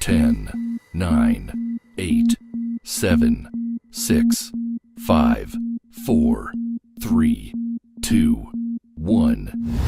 10, 9, 8, 7, 6, 5, 4, 3, 2, 1.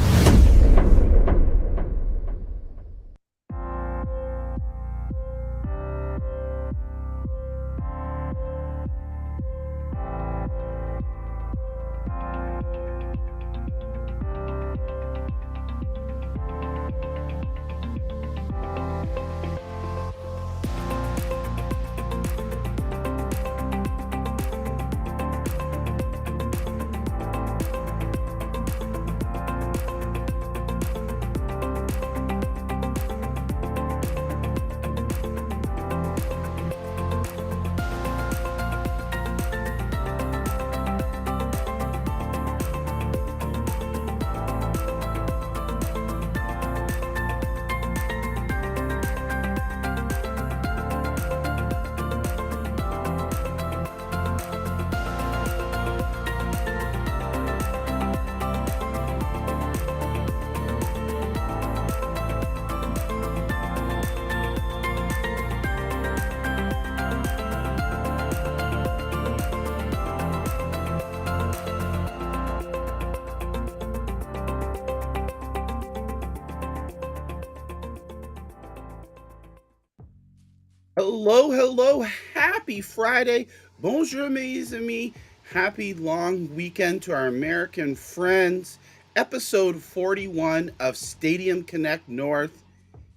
Hello, hello. Happy Friday. Bonjour, mes amis. Happy long weekend to our American friends. Episode 41 of Stadium Connect North.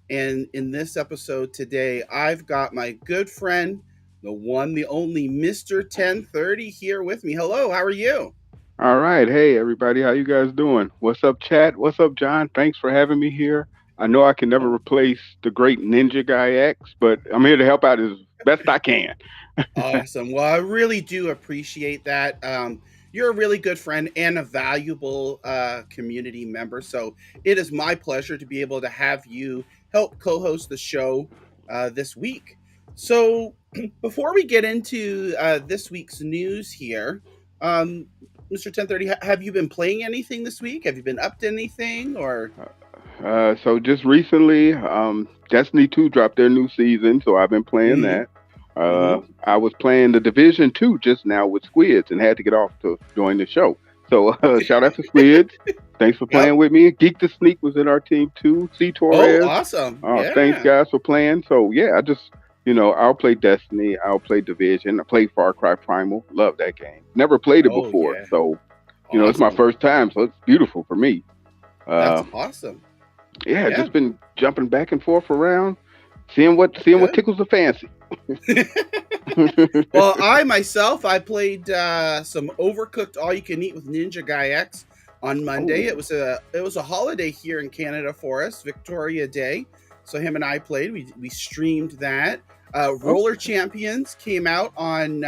And in this episode today, I've got my good friend, the one, the only Mr. 1030 here with me. Hello, how are you? All right. Hey, everybody. How you guys doing? What's up, chat? What's up, John? Thanks for having me here. I know I can never Oh, replace the great Ninja Guy X, but I'm here to help out as best I can. awesome. Well, I really do appreciate that. You're a really good friend and a valuable community member. So it is my pleasure to be able to have you help co host the show this week. So before we get into this week's news here, um, Mr. 1030, have you been playing anything this week? Have you been up to anything or? So just recently, Destiny 2 dropped their new season, so I've been playing Mm-hmm, that. mm-hmm. I was playing the Division 2 just now with Squids and had to get off to join the show. So shout out to Squids. Thanks for Yep. playing with me. Geek the Sneak was in our team too. C Oh, Torres. awesome. Thanks Yeah. guys for playing. So yeah, I'll play Destiny. I'll play Division. I played Far Cry Primal. Love that game. Never played it Oh, before. yeah. So, it's my Awesome. first time. So it's beautiful for me. That's Uh, awesome. yeah, Yeah. just been jumping back and forth around, seeing what Good. tickles the fancy. Well, I myself, I played some Overcooked All You Can Eat with Ninja Guy X on Monday. Oh, It was a holiday here in Canada for us, Victoria Day. So him and I played. We streamed that. Roller okay. Champions came out on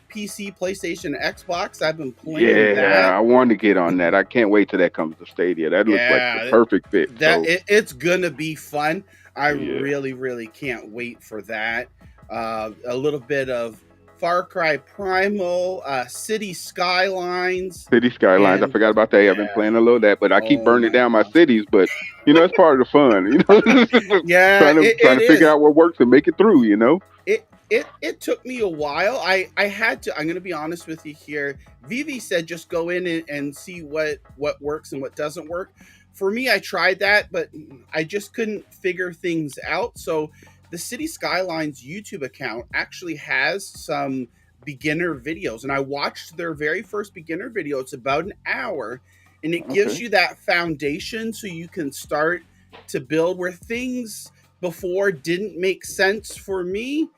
PC, PlayStation, Xbox. I've been playing Yeah, that. I want to get on that. I can't wait till that comes to Stadia. That looks like the Yeah, perfect fit. that So it's gonna be fun. I yeah, really, really can't wait for that. A little bit of Far Cry Primal, City Skylines, City Skylines. I and forgot about that. I've been yeah, playing a little of that, but I keep oh burning my down my gosh, cities. But it's part of the fun. yeah, trying it to figure is. out what works and make it through. It took me a while. I had to. I'm gonna be honest with you here. Vivi said just go in and see what works and what doesn't work. For me, I tried that, but I just couldn't figure things out. So the City Skylines YouTube account actually has some beginner videos, and I watched their very first beginner video. It's about an hour, and it gives Okay. you that foundation so you can start to build where things before didn't make sense for me.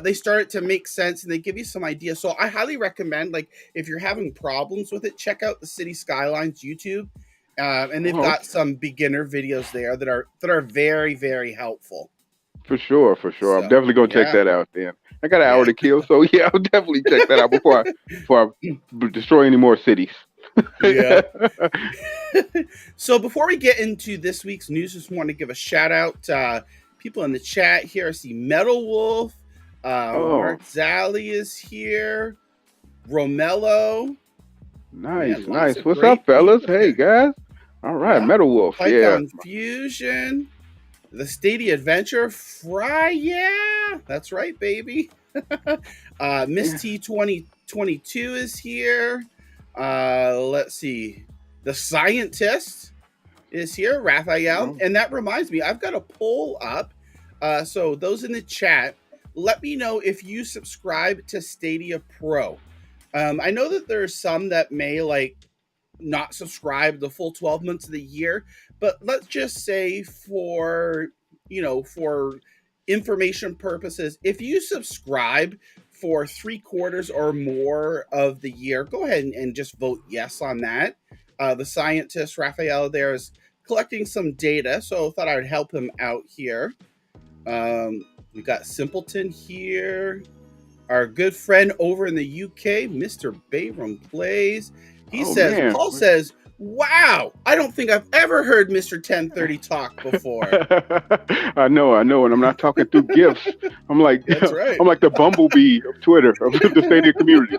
They start to make sense and they give you some ideas. So I highly recommend, like, if you're having problems with it, check out the City Skylines YouTube, and they've Oh, got okay. some beginner videos there that are very, very helpful. For sure, for sure. I'm So definitely gonna check yeah, that out. Then I got an hour yeah, to kill, so yeah, I'll definitely check that out before I destroy any more cities. yeah. So before we get into this week's news, just want to give a shout out to people in the chat here. I see Metal Wolf, Oh, Mark Zally is here, Romello. nice, Man, lots nice. of What's up, great fellas? people Hey here. guys. All right, Yeah. Metal Wolf. Yeah. Python Fusion. the Stadia Adventure Fry. Yeah, that's right, baby. Miss T 2022 is here. Let's see. The Scientist is here, Raphael. Oh, And that reminds me, I've got a poll up. So those in the chat, let me know if you subscribe to Stadia Pro. I know that there's some that may like not subscribe the full 12 months of the year, but let's just say for, for information purposes, if you subscribe for 3/4 or more of the year, go ahead and just vote yes on that. The Scientist Raphael there is collecting some data, so I thought I would help him out here. We got Simpleton here. Our good friend over in the UK, Mr. Bayram Plays. He oh says, man. Paul says, wow, I don't think I've ever heard Mr. 1030 talk before. I know, and I'm not talking through gifts. I'm like, That's right. I'm like the bumblebee of Twitter of the Stadia community.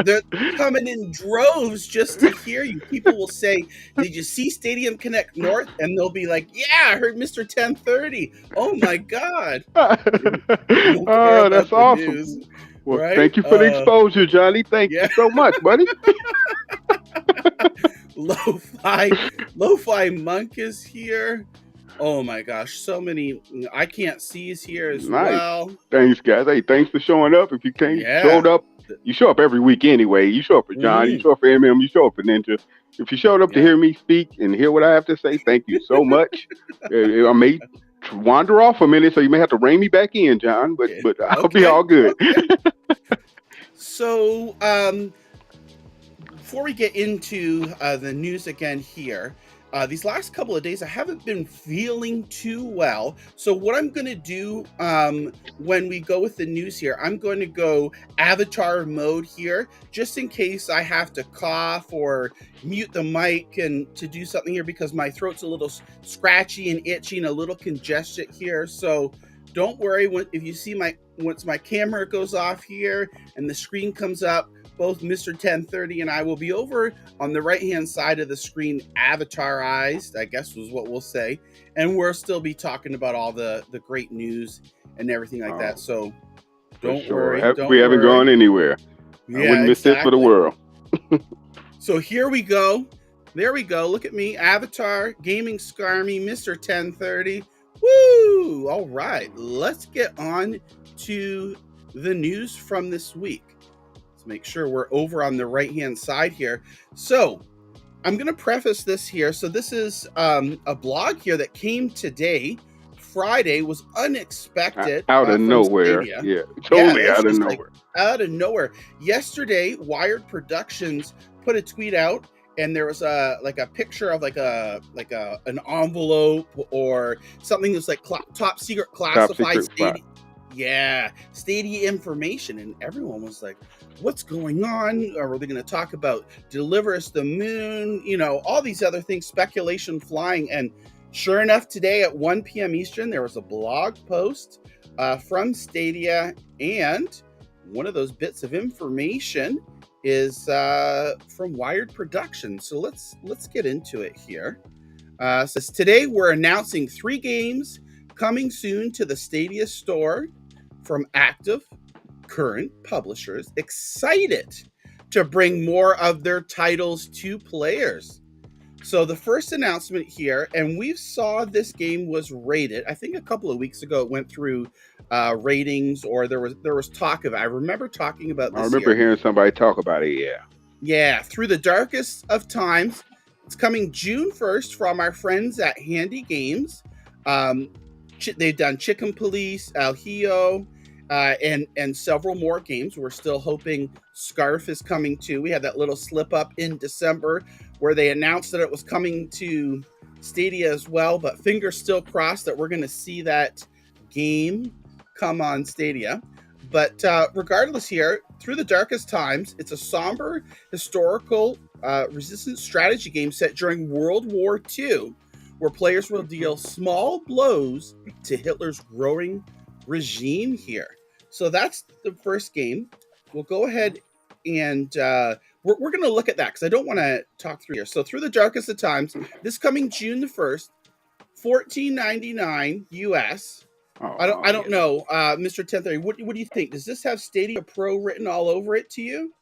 They're coming in droves just to hear you. People will say, did you see Stadium Connect North? And they'll be like, yeah, I heard Mr. 1030. Oh my God. Oh, that's awesome. News, Well, right? thank you for the exposure, Johnny. Thank you so much, buddy. Lo-Fi Monk is here. Oh my gosh, so many I can't see is here as well. Thanks, guys. Hey, thanks for showing up. If you showed up, you show up every week anyway. You show up for John, you show up for MM, you show up for Ninja. If you showed up to hear me speak and hear what I have to say, thank you so much. I may wander off a minute, so you may have to rein me back in, John, but I'll be all good. Okay. So, before we get into the news again here, these last couple of days I haven't been feeling too well. So what I'm going to do when we go with the news here, I'm going to go avatar mode here, just in case I have to cough or mute the mic and to do something here, because my throat's a little scratchy and itchy and a little congested here. So don't worry if you see once my camera goes off here and the screen comes up, both Mr. 1030 and I will be over on the right-hand side of the screen, avatarized, I guess was what we'll say. And we'll still be talking about all the great news and everything like that. So don't worry. We haven't gone anywhere. I wouldn't miss it for the world. So here we go. There we go. Look at me. Avatar, Gaming Scarmy, Mr. 1030. Woo! All right. Let's get on to the news from this week. Let's make sure we're over on the right-hand side here. So I'm going to preface this here. So this is a blog here that came today. Friday was unexpected. Out of nowhere. Stadia. Yeah, totally out of nowhere. Like, out of nowhere. Yesterday, Wired Productions put a tweet out, and there was a picture of an envelope or something that's like top secret classified Stadia. Yeah, Stadia information, and everyone was like, what's going on? Or are they going to talk about Deliver Us the Moon? All these other things, speculation flying. And sure enough, today at 1 p.m. Eastern, there was a blog post from Stadia, and one of those bits of information is from Wired Productions. So let's get into it here. Says today we're announcing 3 games coming soon to the Stadia store from active current publishers excited to bring more of their titles to players. So the first announcement here, and we saw this game was rated, I think a couple of weeks ago it went through ratings, or there was talk of it. I remember talking about this. I remember hearing somebody talk about it, Yeah, Through the Darkest of Times. It's coming June 1st from our friends at Handy Games. They've done Chicken Police, El Hio, and several more games. We're still hoping Scarf is coming too. We had that little slip up in December where they announced that it was coming to Stadia as well, but fingers still crossed that we're going to see that game come on Stadia. But regardless here, Through the Darkest Times, it's a somber historical resistance strategy game set during World War II, where players will deal small blows to Hitler's growing regime here. So that's the first game. We'll go ahead and we're going to look at that because I don't want to talk through here. So Through the Darkest of Times, this coming June the 1st $14.99 US. Oh, I don't know, Mr. 1030. What do you think? Does this have Stadia Pro written all over it to you?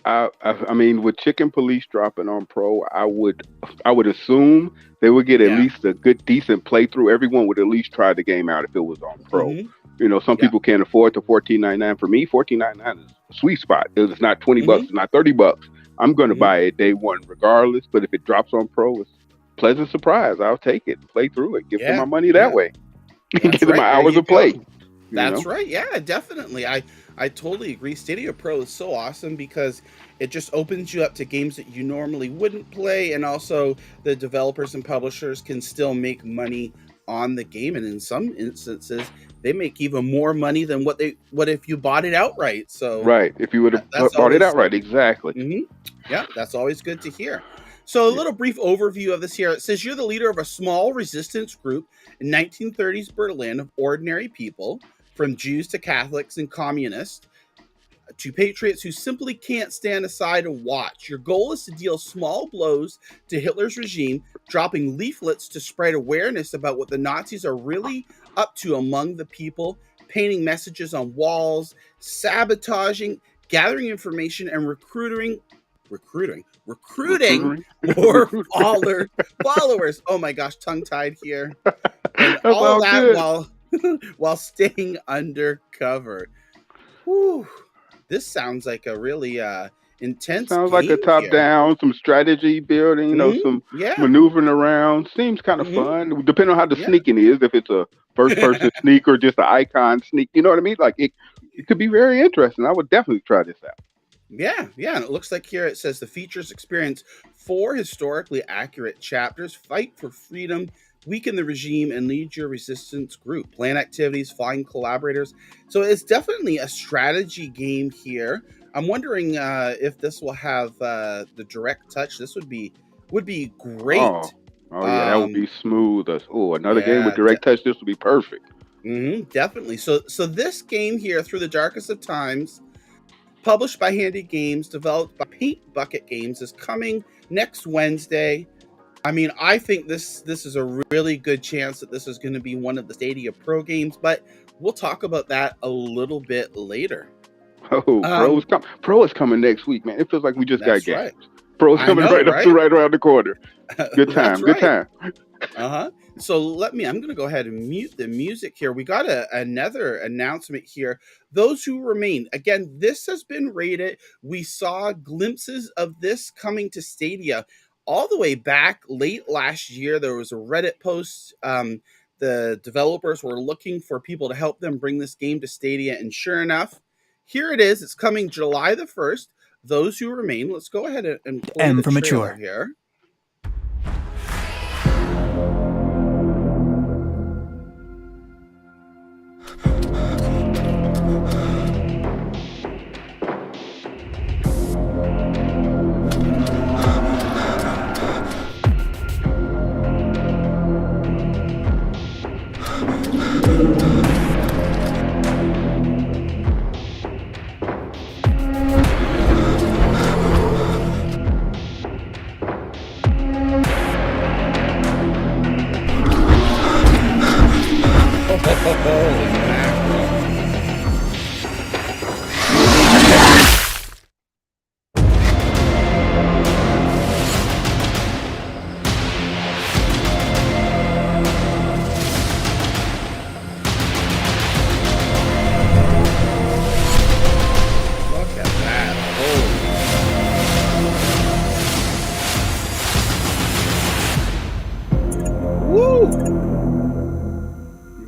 I mean, with Chicken Police dropping on Pro, I would assume they would get at least a good, decent playthrough. Everyone would at least try the game out if it was on Pro. Mm-hmm. You know, some people can't afford the $14.99. For me, $14.99 is a sweet spot. It's not $20, it's not $30. I'm going to buy it day one regardless. But if it drops on Pro, it's a pleasant surprise. I'll take it and play through it. Give them my money that way. Give them my hours of play. That's right. Yeah, definitely. I totally agree. Stadia Pro is so awesome because it just opens you up to games that you normally wouldn't play, and also the developers and publishers can still make money on the game, and in some instances they make even more money than what if you bought it outright. So right, if you would have bought it outright, exactly. Yeah, that's always good to hear. So a little brief overview of this here. It says you're the leader of a small resistance group in 1930s Berlin of ordinary people, from Jews to Catholics and communists, to patriots who simply can't stand aside and watch. Your goal is to deal small blows to Hitler's regime, dropping leaflets to spread awareness about what the Nazis are really up to among the people, painting messages on walls, sabotaging, gathering information, and recruiting more followers. Oh my gosh, tongue-tied here. And all that while staying undercover. Whew. This sounds like a really intense Sounds like a top-down, some strategy building, you know, some maneuvering around. Seems kind of fun, depending on how the sneaking is. If it's a first-person sneak or just an icon sneak, you know what I mean? Like, it could be very interesting. I would definitely try this out. Yeah. And it looks like here it says the features experience 4 historically accurate chapters, fight for freedom, weaken the regime, and lead your resistance group, plan activities, find collaborators. So it's definitely a strategy game here. I'm wondering if this will have the direct touch. This would be great. Oh yeah, that would be smooth. Another game with direct touch. This would be perfect. Definitely. So this game here, Through the Darkest of Times, published by Handy Games, developed by Paint Bucket Games, is coming next Wednesday. I mean, I think this is a really good chance that this is going to be one of the Stadia Pro games, but we'll talk about that a little bit later. Pro is coming next week, man. It feels like we just got games. Right. Pro's coming right around the corner. Good time, good time. So I'm going to go ahead and mute the music here. We got another announcement here. Those who remain, again, this has been rated. We saw glimpses of this coming to Stadia all the way back late last year. There was a Reddit post. The developers were looking for people to help them bring this game to Stadia, and sure enough, here it is. It's coming July the 1st. Those who remain. Let's go ahead and play the trailer here.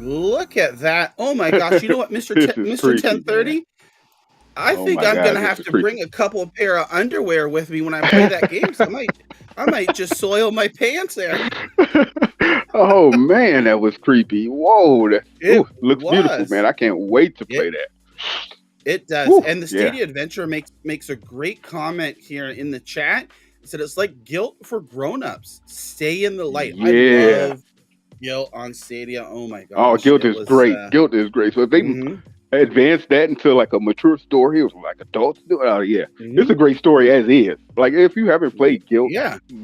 Look at that. Oh my gosh. You know what, Mr. 1030? I think I'm going to have to bring a couple of pair of underwear with me when I play that game. So I might just soil my pants there. Oh man, that was creepy. Whoa. Looks beautiful, man. I can't wait to play that. It does. And the Stadia Adventure makes a great comment here in the chat. It said it's like guilt for grown-ups. Stay in the light. I love guilt on Stadia. Oh my gosh. Oh, guilt is great. Guilt is great. So if they advance that into like a mature story. It was like adults do. Oh yeah, it's a great story as is. Like if you haven't played Guilt,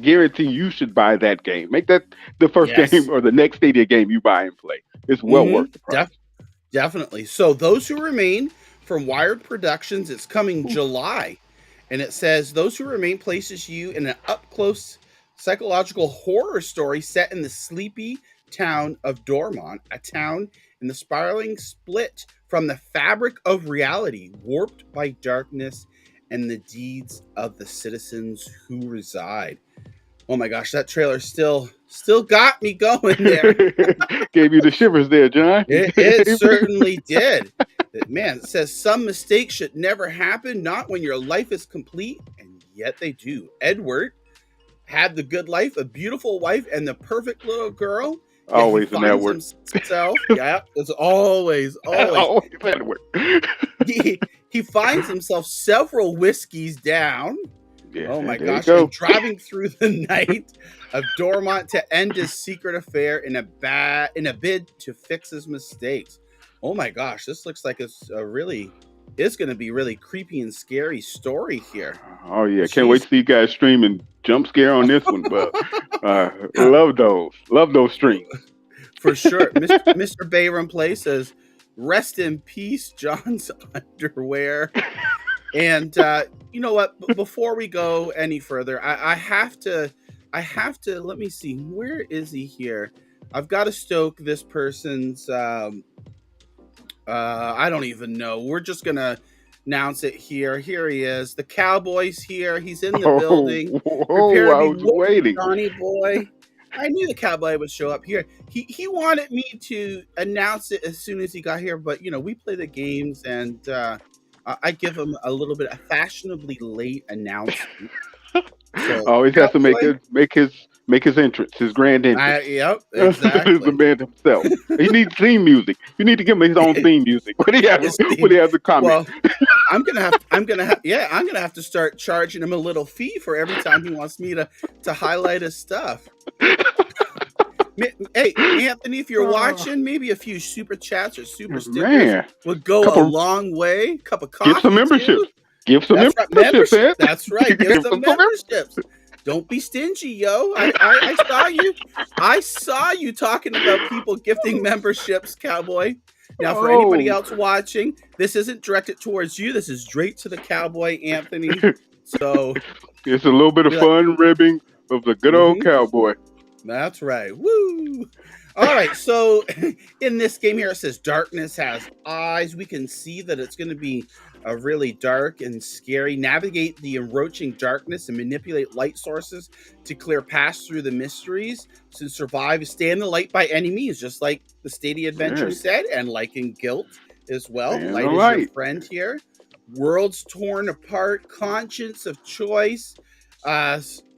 guarantee you should buy that game. Make that the first game or the next Stadia game you buy and play. It's well worth the price. Definitely. So Those Who Remain from Wired Productions. It's coming July, and it says Those Who Remain places you in an up close psychological horror story set in the sleepy town of Dormont, a town in the spiraling split from the fabric of reality, warped by darkness and the deeds of the citizens who reside. Oh my gosh, that trailer still got me going there. Gave you the shivers there, John. It certainly did. Man, it says some mistakes should never happen, not when your life is complete, and yet they do. Edward had the good life, a beautiful wife, and the perfect little girl. Always an Edward. It's always Edward. he finds himself several whiskeys down. Yeah, oh my gosh! And driving through the night of Dormont to end his secret affair in a bid to fix his mistakes. Oh my gosh! This looks like it's going to be really creepy and scary story here. Oh yeah, can't wait to see you guys streaming jump scare on this one, but love those streams for sure. Mr. Bayram Play says, "Rest in peace, John's underwear." And you know what? Before we go any further, I have to. Let me see. Where is he here? I've got to stoke this person's. I don't even know. We're just gonna announce it here. Here he is. The Cowboy's here. He's in the building. I was waiting. Johnny boy. I knew the Cowboy would show up here. He wanted me to announce it as soon as he got here, but we play the games and. I give him a little bit of fashionably late announcement. So, always has to make his entrance, his grand entrance. Yep, exactly. He's the man himself. He needs theme music. You need to give him his own theme music when he has a comment. Well, I'm gonna have to start charging him a little fee for every time he wants me to highlight his stuff. Hey, Anthony, if you're watching, maybe a few super chats or super stickers would go a long way. Cup of coffee. Give some memberships. Give some memberships. That's right. Give some memberships. Don't be stingy, yo. I saw you. I saw you talking about people gifting memberships, Cowboy. Now, for anybody else watching, this isn't directed towards you. This is straight to the Cowboy, Anthony. So it's a little bit of fun ribbing of the good old Cowboy. That's right. Woo! All right. So in this game here, it says darkness has eyes. We can see that it's going to be a really dark and scary. Navigate the encroaching darkness and manipulate light sources to clear paths through the mysteries. To survive, stand the light by any means, just like the Stadia Adventure said, and like in Guilt as well. Light is your friend here. Worlds torn apart. Conscience of choice.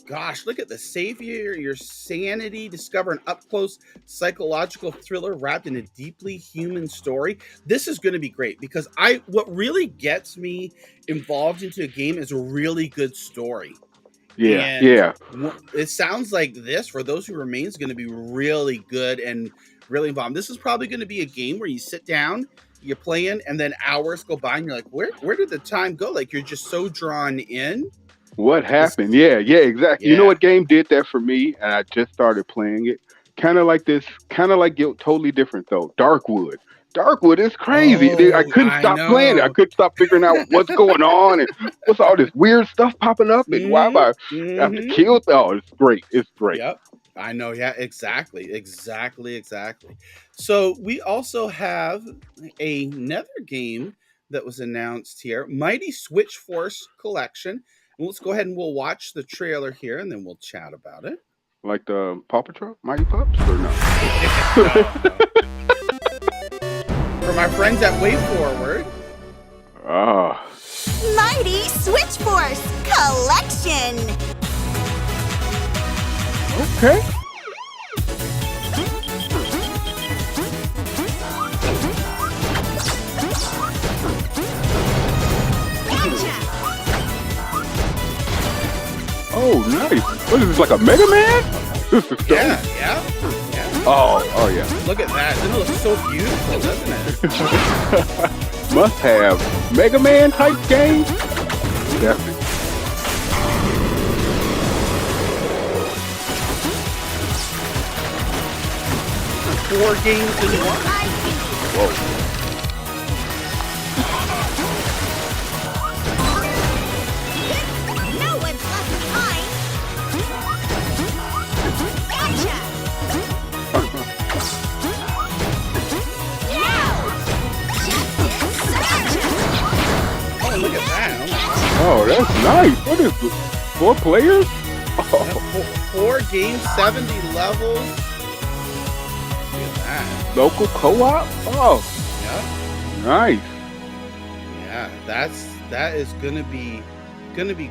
Gosh, look at the savior, your sanity, discover an up-close psychological thriller wrapped in a deeply human story. This is going to be great because what really gets me involved into a game is a really good story. Yeah. It sounds like this, for Those Who Remain, is going to be really good and really involved. This is probably going to be a game where you sit down, you're playing, and then hours go by and you're like, where did the time go? Like, you're just so drawn in. What happened? Yeah, exactly. Yeah. You know what game did that for me? And I just started playing it. Kind of like Guilt, totally different though. Darkwood. Darkwood is crazy. I couldn't stop playing it. I couldn't stop figuring out what's going on and what's all this weird stuff popping up and why am I have to kill? Oh, it's great. It's great. Yep. I know. Yeah, exactly. So we also have another game that was announced here, Mighty Switch Force Collection. Well, let's go ahead and we'll watch the trailer here, and then we'll chat about it. Like the Paw Patrol, Mighty Pups, or no? For my friends at Way Forward. Mighty Switch Force Collection. Okay. Oh, nice. What is this, like a Mega Man? Yeah. Oh, yeah. Look at that. It looks so beautiful, doesn't it? must have Mega Man type game. Definitely. 4 games in one. Whoa. No one's left behind. Gotcha. Oh, look at that. Oh, that's nice. What is this? 4 players? Oh. 4 games, 70 levels. Look at that. Local co-op? Oh. Yep. Nice. Yeah, that is gonna be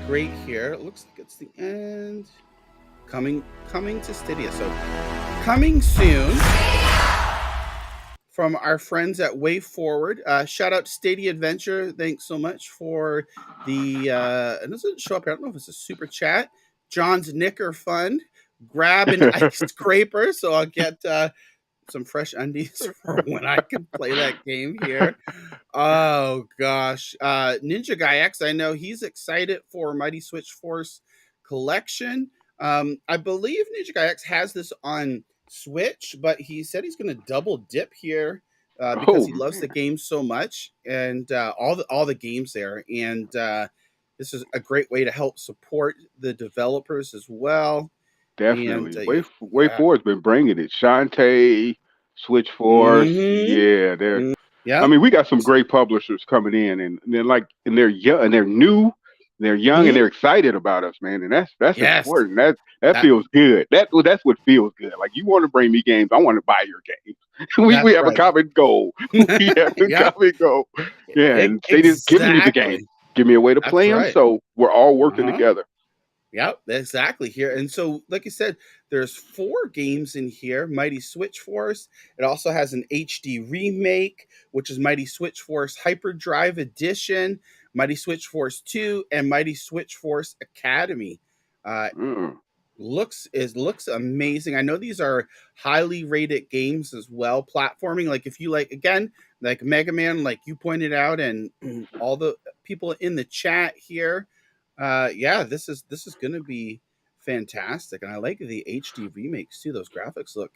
great here. It looks like it's the end. Coming to Stadia. So coming soon from our friends at Way Forward. Shout out to Stadia Adventure. Thanks so much for the it doesn't show up here. I don't know if it's a super chat. John's Knicker Fund. Grab an ice scraper so I'll get some fresh undies for when I can play that game here. Oh gosh. Ninja Guy X, I know he's excited for Mighty Switch Force Collection. I believe Ninja Guy X has this on Switch, but he said he's going to double dip here because he loves the game so much and all the games there. And this is a great way to help support the developers as well. Definitely. And, Way Forward's been bringing it. Shantae, Switch Force. Yeah, they're. Yeah. I mean, we got some great publishers coming in, and they're young and they're new. They're young and they're excited about us, man, and that's important. That feels good. That's what feels good. Like, you want to bring me games, I want to buy your games. we have a common goal. We have a common goal. Yeah, and they just give me the game, give me a way to play them. So we're all working together. Yep, exactly here. And so, like I said, there's 4 games in here. Mighty Switch Force. It also has an HD remake, which is Mighty Switch Force Hyperdrive Edition, Mighty Switch Force 2, and Mighty Switch Force Academy. Looks amazing. I know these are highly rated games as well. Platforming, like if you like, again, like Mega Man, like you pointed out, and all the people in the chat here. This is gonna be fantastic, and I like the HD remakes too. Those graphics look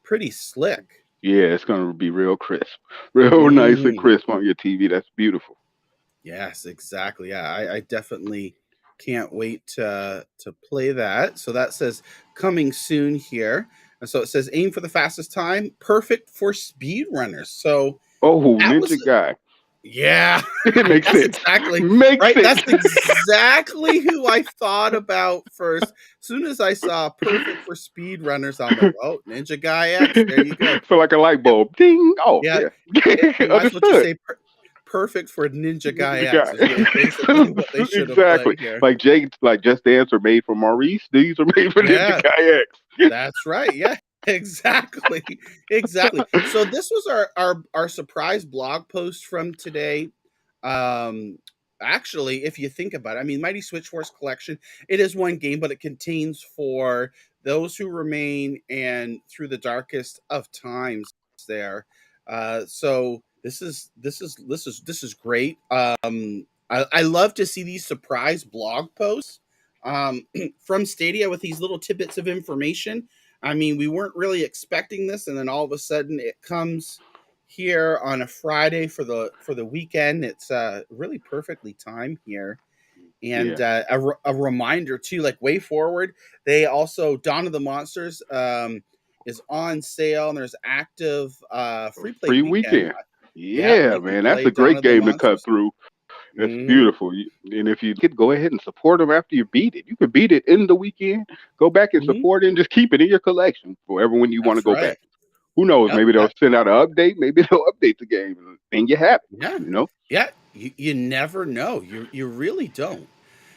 pretty slick. Yeah, it's gonna be real crisp, real nice and crisp on your TV. That's beautiful. Yes, exactly. Yeah, I definitely can't wait to play that. So that says coming soon here, and so it says aim for the fastest time, perfect for speedrunners. So Ninja Guy. Yeah, it makes sense. Exactly. Makes sense. That's exactly who I thought about first. As soon as I saw perfect for speedrunners, I'm like, oh, Ninja Guy X. There you go. So like a light bulb. Ding. Oh, yeah. You might as well just say perfect for Ninja Guy X. Is basically what they should have played here. Like Just Dance are made for Maurice. These are made for Ninja Guy X. That's right. Yeah. Exactly. So this was our surprise blog post from today. Actually, if you think about it, I mean, Mighty Switch Force Collection, it is one game, but it contains For Those Who Remain and Through the Darkest of Times there. So this is great. I love to see these surprise blog posts from Stadia with these little tidbits of information. I mean, we weren't really expecting this, and then all of a sudden it comes here on a Friday for the weekend. It's really perfectly timed here. And a reminder too, like Way Forward, they also Dawn of the Monsters is on sale, and there's active free weekend. Yeah, man, that's a great game to cut through. That's beautiful. And if you could go ahead and support them after you beat it, you could beat it in the weekend, go back and support it, and just keep it in your collection forever when you want to go back. Who knows? Maybe they'll send out an update. Maybe they'll update the game, and you have it. Yeah, you know. Yeah, you never know. You really don't.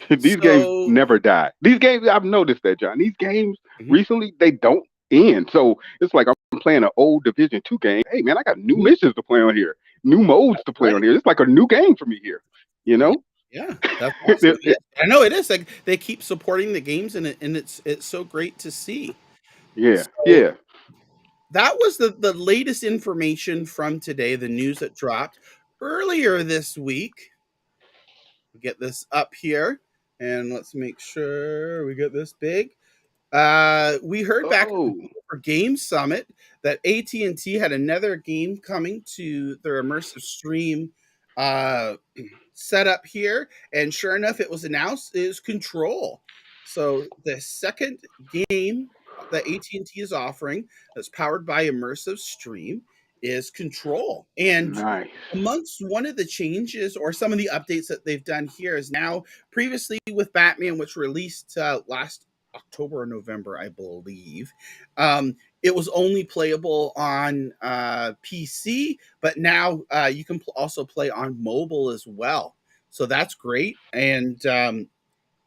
These games never die. These games, I've noticed that, John. These games recently, they don't end. So it's like I'm playing an old Division 2 game. Hey, man, I got new missions to play on here, new modes to play on here. It's like a new game for me here. You know? Yeah, that's awesome. I know it is. Like they keep supporting the games, and it's so great to see. Yeah, That was the latest information from today. The news that dropped earlier this week, we'll get this up here, and let's make sure we get this big. We heard back Oh, for Game Summit that AT&T had another game coming to their immersive stream setup here, and sure enough, it was announced is Control. So the second game that AT&T is offering that's powered by immersive stream is Control. And nice. amongst one of the changes or some of the updates that they've done here is now previously with Batman, which released last October or November, I believe. It was only playable on PC, but now you can also play on mobile as well. So that's great. And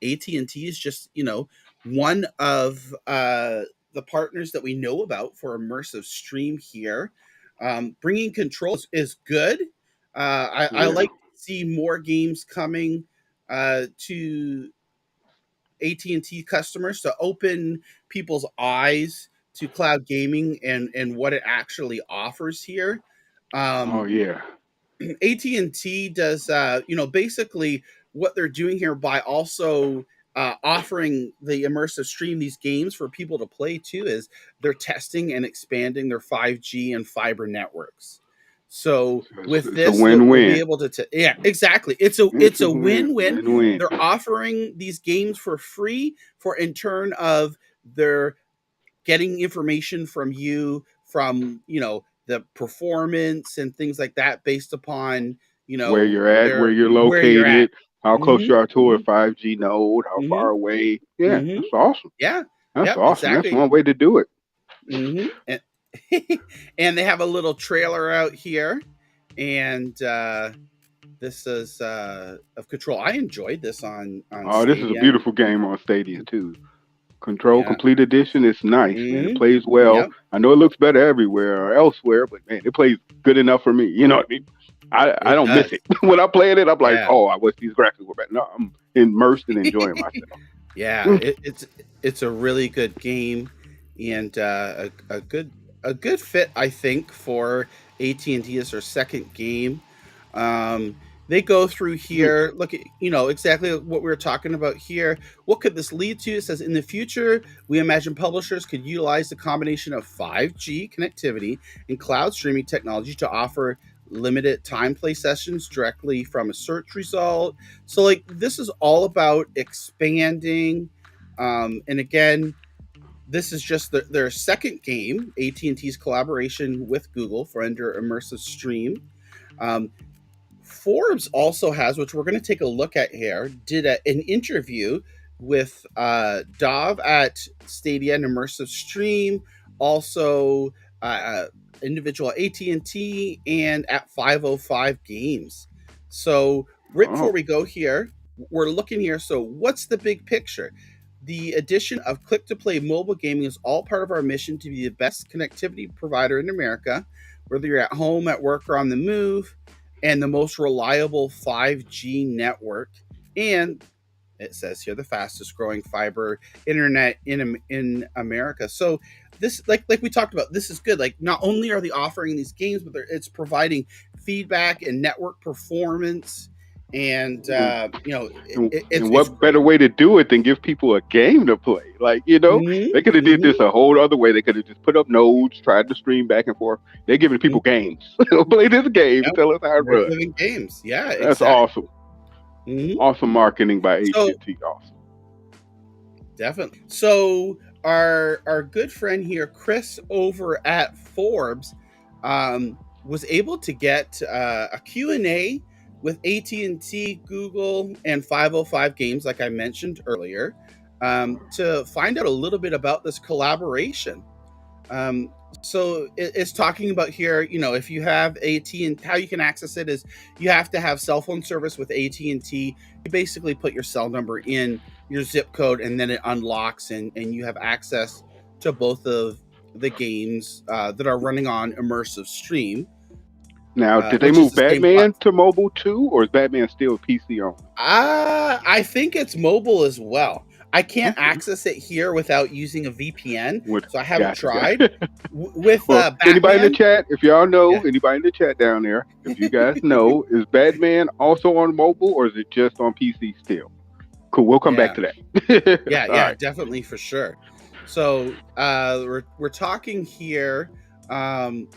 AT&T is just, one of the partners that we know about for immersive stream here. Bringing Control is good. I like to see more games coming to AT&T customers to open people's eyes to cloud gaming and what it actually offers here. Oh yeah. AT&T does, basically what they're doing here by also offering the immersive stream, these games for people to play too, is they're testing and expanding their 5G and fiber networks. So with this, a win-win. We'll be able to, yeah, exactly. It's a win-win. Win-win. They're offering these games for free for in turn of their getting information from you from, the performance and things like that based upon, where you're at, where you're located, how close you are to a 5G node, how far away. Yeah, that's awesome. Yeah. That's awesome. Exactly. That's one way to do it. And they have a little trailer out here. And this is of Control. I enjoyed this on Stadia. This is a beautiful game on Stadia too. Control Complete Edition. It's nice, man. It plays well. Yep. I know it looks better everywhere or elsewhere, but man, it plays good enough for me. You know what I mean? I don't miss it. When I play it, I'm like, oh, I wish these graphics were better. No, I'm immersed and enjoying myself. Yeah, it's a really good game and a good fit, I think, for AT&T as their second game. They go through here, look at, exactly what we were talking about here. What could this lead to? It says, in the future, we imagine publishers could utilize the combination of 5G connectivity and cloud streaming technology to offer limited time play sessions directly from a search result. So, this is all about expanding. And again, this is just their second game, AT&T's collaboration with Google for under immersive stream. Forbes also has, which we're going to take a look at here, did an interview with Dov at Stadia and Immersive Stream, also individual AT&T, and at 505 Games. So right before we go here, we're looking here. So what's the big picture? The addition of click-to-play mobile gaming is all part of our mission to be the best connectivity provider in America, whether you're at home, at work, or on the move, and the most reliable 5G network. And it says here, the fastest growing fiber internet in America. So this, like we talked about, this is good. Not only are they offering these games, but it's providing feedback and network performance. And what better way to do it than give people a game to play? They could have did this a whole other way. They could have just put up nodes, tried to stream back and forth. They're giving people games. Play this game and tell us how it runs. Living games, yeah, that's awesome. Awesome marketing by AT&T. Awesome, definitely. So our good friend here, Chris, over at Forbes, was able to get a Q&A with AT&T, Google, and 505 Games, like I mentioned earlier, to find out a little bit about this collaboration. So it's talking about here, if you have AT&T, how you can access it is you have to have cell phone service with AT&T. You basically put your cell number in, your zip code, and then it unlocks, and you have access to both of the games that are running on Immersive Stream. Now, did they move Batman to mobile too, or is Batman still PC only? I think it's mobile as well. I can't access it here without using a VPN, so I haven't Gotcha. tried. With Well, Batman, anybody in the chat, if y'all know, Yeah. anybody in the chat down there, if you guys know, is Batman also on mobile or is it just on PC still? Cool, we'll come back to that. yeah, Right. definitely for sure. So we're talking here, and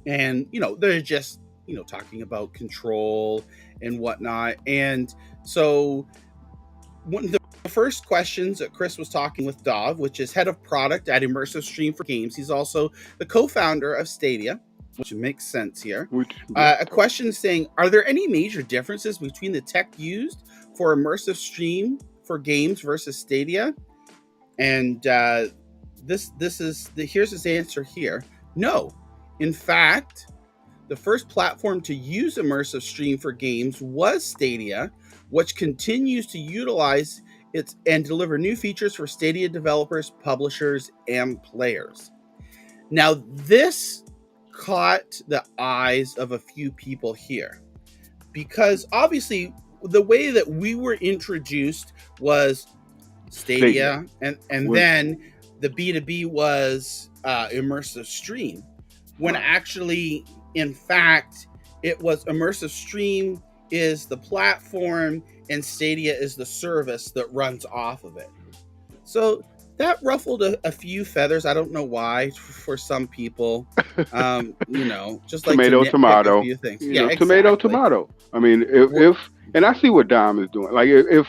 they're just talking about control and whatnot, and so one of the first questions that Chris was talking with Dov, which is head of product at Immersive Stream for Games. He's also the co-founder of Stadia, which makes sense here. A question saying, are there any major differences between the tech used for Immersive Stream for Games versus Stadia? And here's his answer here. No. In fact, the first platform to use Immersive Stream for Games was Stadia, which continues to utilize it and deliver new features for Stadia developers, publishers, and players. Now, this caught the eyes of a few people here, because obviously the way that we were introduced was Stadia. and then the B2B was Immersive Stream, when actually, in fact, it was Immersive Stream is the platform and Stadia is the service that runs off of it. So that ruffled a few feathers. I don't know why for some people. Just like tomato. A few things. Tomato. I mean, if and I see what Dom is doing. Like if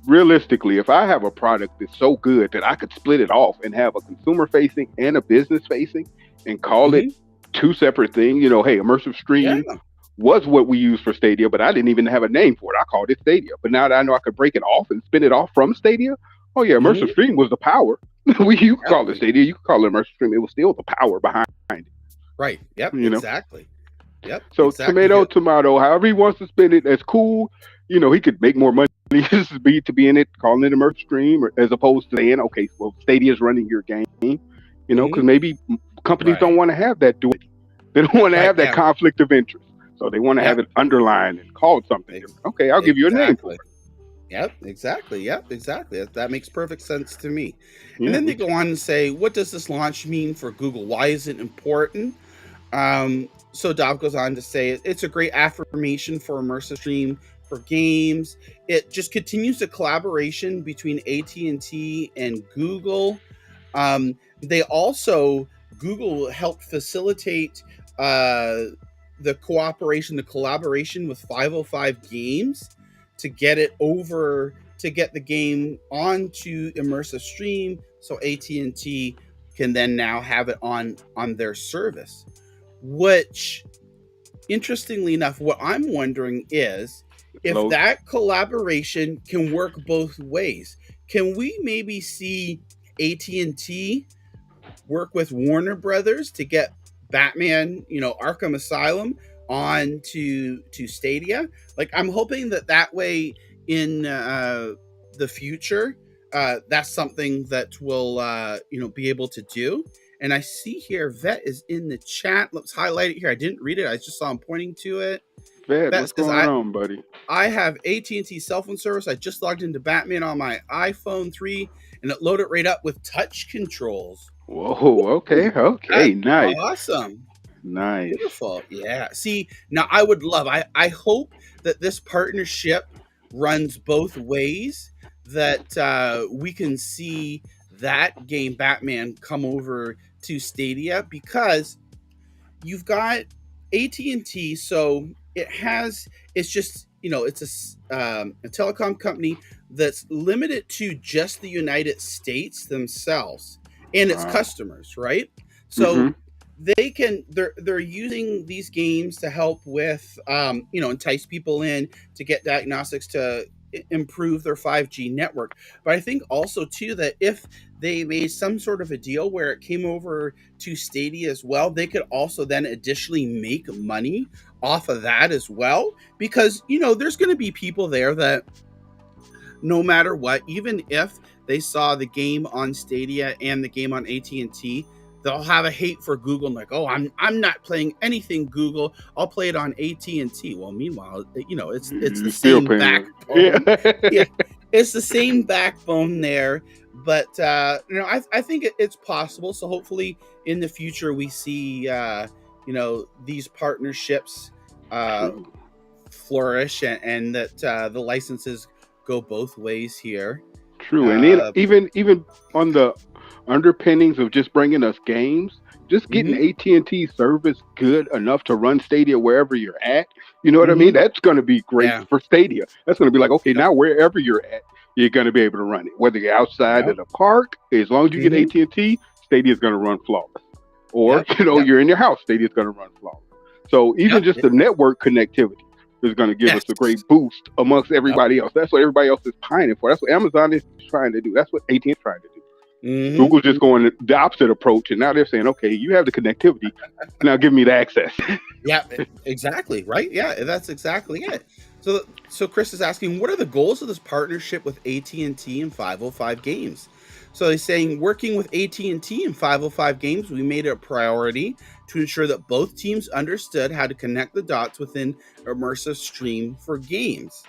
realistically, if I have a product that's so good that I could split it off and have a consumer facing and a business facing and call it two separate things, hey, Immersive Stream was what we used for Stadia, but I didn't even have a name for it. I called it Stadia. But now that I know I could break it off and spin it off from Stadia, oh yeah, Immersive Stream was the power. You could call it Stadia, you could call it Immersive Stream. It was still the power behind it. Right. Yep. Exactly. Yep. So exactly. tomato, however he wants to spin it, that's cool. He could make more money to be in it, calling it Immersive Stream, as opposed to saying, okay, well, Stadia's running your game. Because maybe companies don't want to have that duality. They don't want to have that conflict of interest. So they want to have it underlined and called something different. Okay, I'll give you a name for it. Yep, exactly. That makes perfect sense to me. And then they go on and say, what does this launch mean for Google? Why is it important? So Dov goes on to say, it's a great affirmation for Immersive Stream for Games. It just continues the collaboration between AT&T and Google. Google helped facilitate the collaboration with 505 Games to get the game onto Immersive Stream, so AT&T can then now have it on their service. Which, interestingly enough, what I'm wondering is if that collaboration can work both ways. Can we maybe see AT&T work with Warner Brothers to get Batman, Arkham Asylum on to Stadia? Like, I'm hoping that way in the future, that's something that we'll be able to do. And I see here Vet is in the chat. Let's highlight it here. I didn't read it. I just saw him pointing to it. Vet, what's going on, buddy? I have AT&T cell phone service. I just logged into Batman on my iPhone 3, and it loaded right up with touch controls. Whoa, okay, nice. Awesome. Nice. Beautiful. Yeah. See, now I would love, I hope that this partnership runs both ways, that we can see that game Batman come over to Stadia, because you've got AT&T, so it's just, it's a telecom company that's limited to just the United States themselves and its customers, right? So they're using these games to help with entice people in to get diagnostics to improve their 5G network. But I think also too that if they made some sort of a deal where it came over to Stadia as well, they could also then additionally make money off of that as well, because there's going to be people there that no matter what, even if they saw the game on Stadia and the game on AT&T, they'll have a hate for Google and like, oh, I'm not playing anything Google. I'll play it on AT&T. Well, meanwhile, it's the same backbone. it's the same backbone there, but I think it's possible. So hopefully in the future we see these partnerships True. flourish, and that the licenses go both ways here. True. And then even on the underpinnings of just bringing us games, just getting Mhm. AT&T service good enough to run Stadia wherever you're at. You know what I mean? Mhm. That's going to be great Yeah. for Stadia. That's going to be like, okay, Yep. now wherever you're at, you're going to be able to run it. Whether you're outside Yep. of the park, as long as you get Mhm. AT&T, Stadia is going to run flawless. Or, Yep. Yep. you're in your house, Stadia is going to run flawless. So even Yep. just the network connectivity is going to give us Yes. a great boost amongst Yep. everybody else. That's what everybody else is pining for. That's what Amazon is trying to do. That's what AT&T is trying to do. Mhm. Google's just going the opposite approach, and now they're saying, okay, you have the connectivity, now give me the access. Yeah, exactly. Right. Yeah, that's exactly it. So Chris is asking, what are the goals of this partnership with AT&T and 505 Games? So he's saying, working with AT&T and 505 Games, we made it a priority to ensure that both teams understood how to connect the dots within Immersive Stream for Games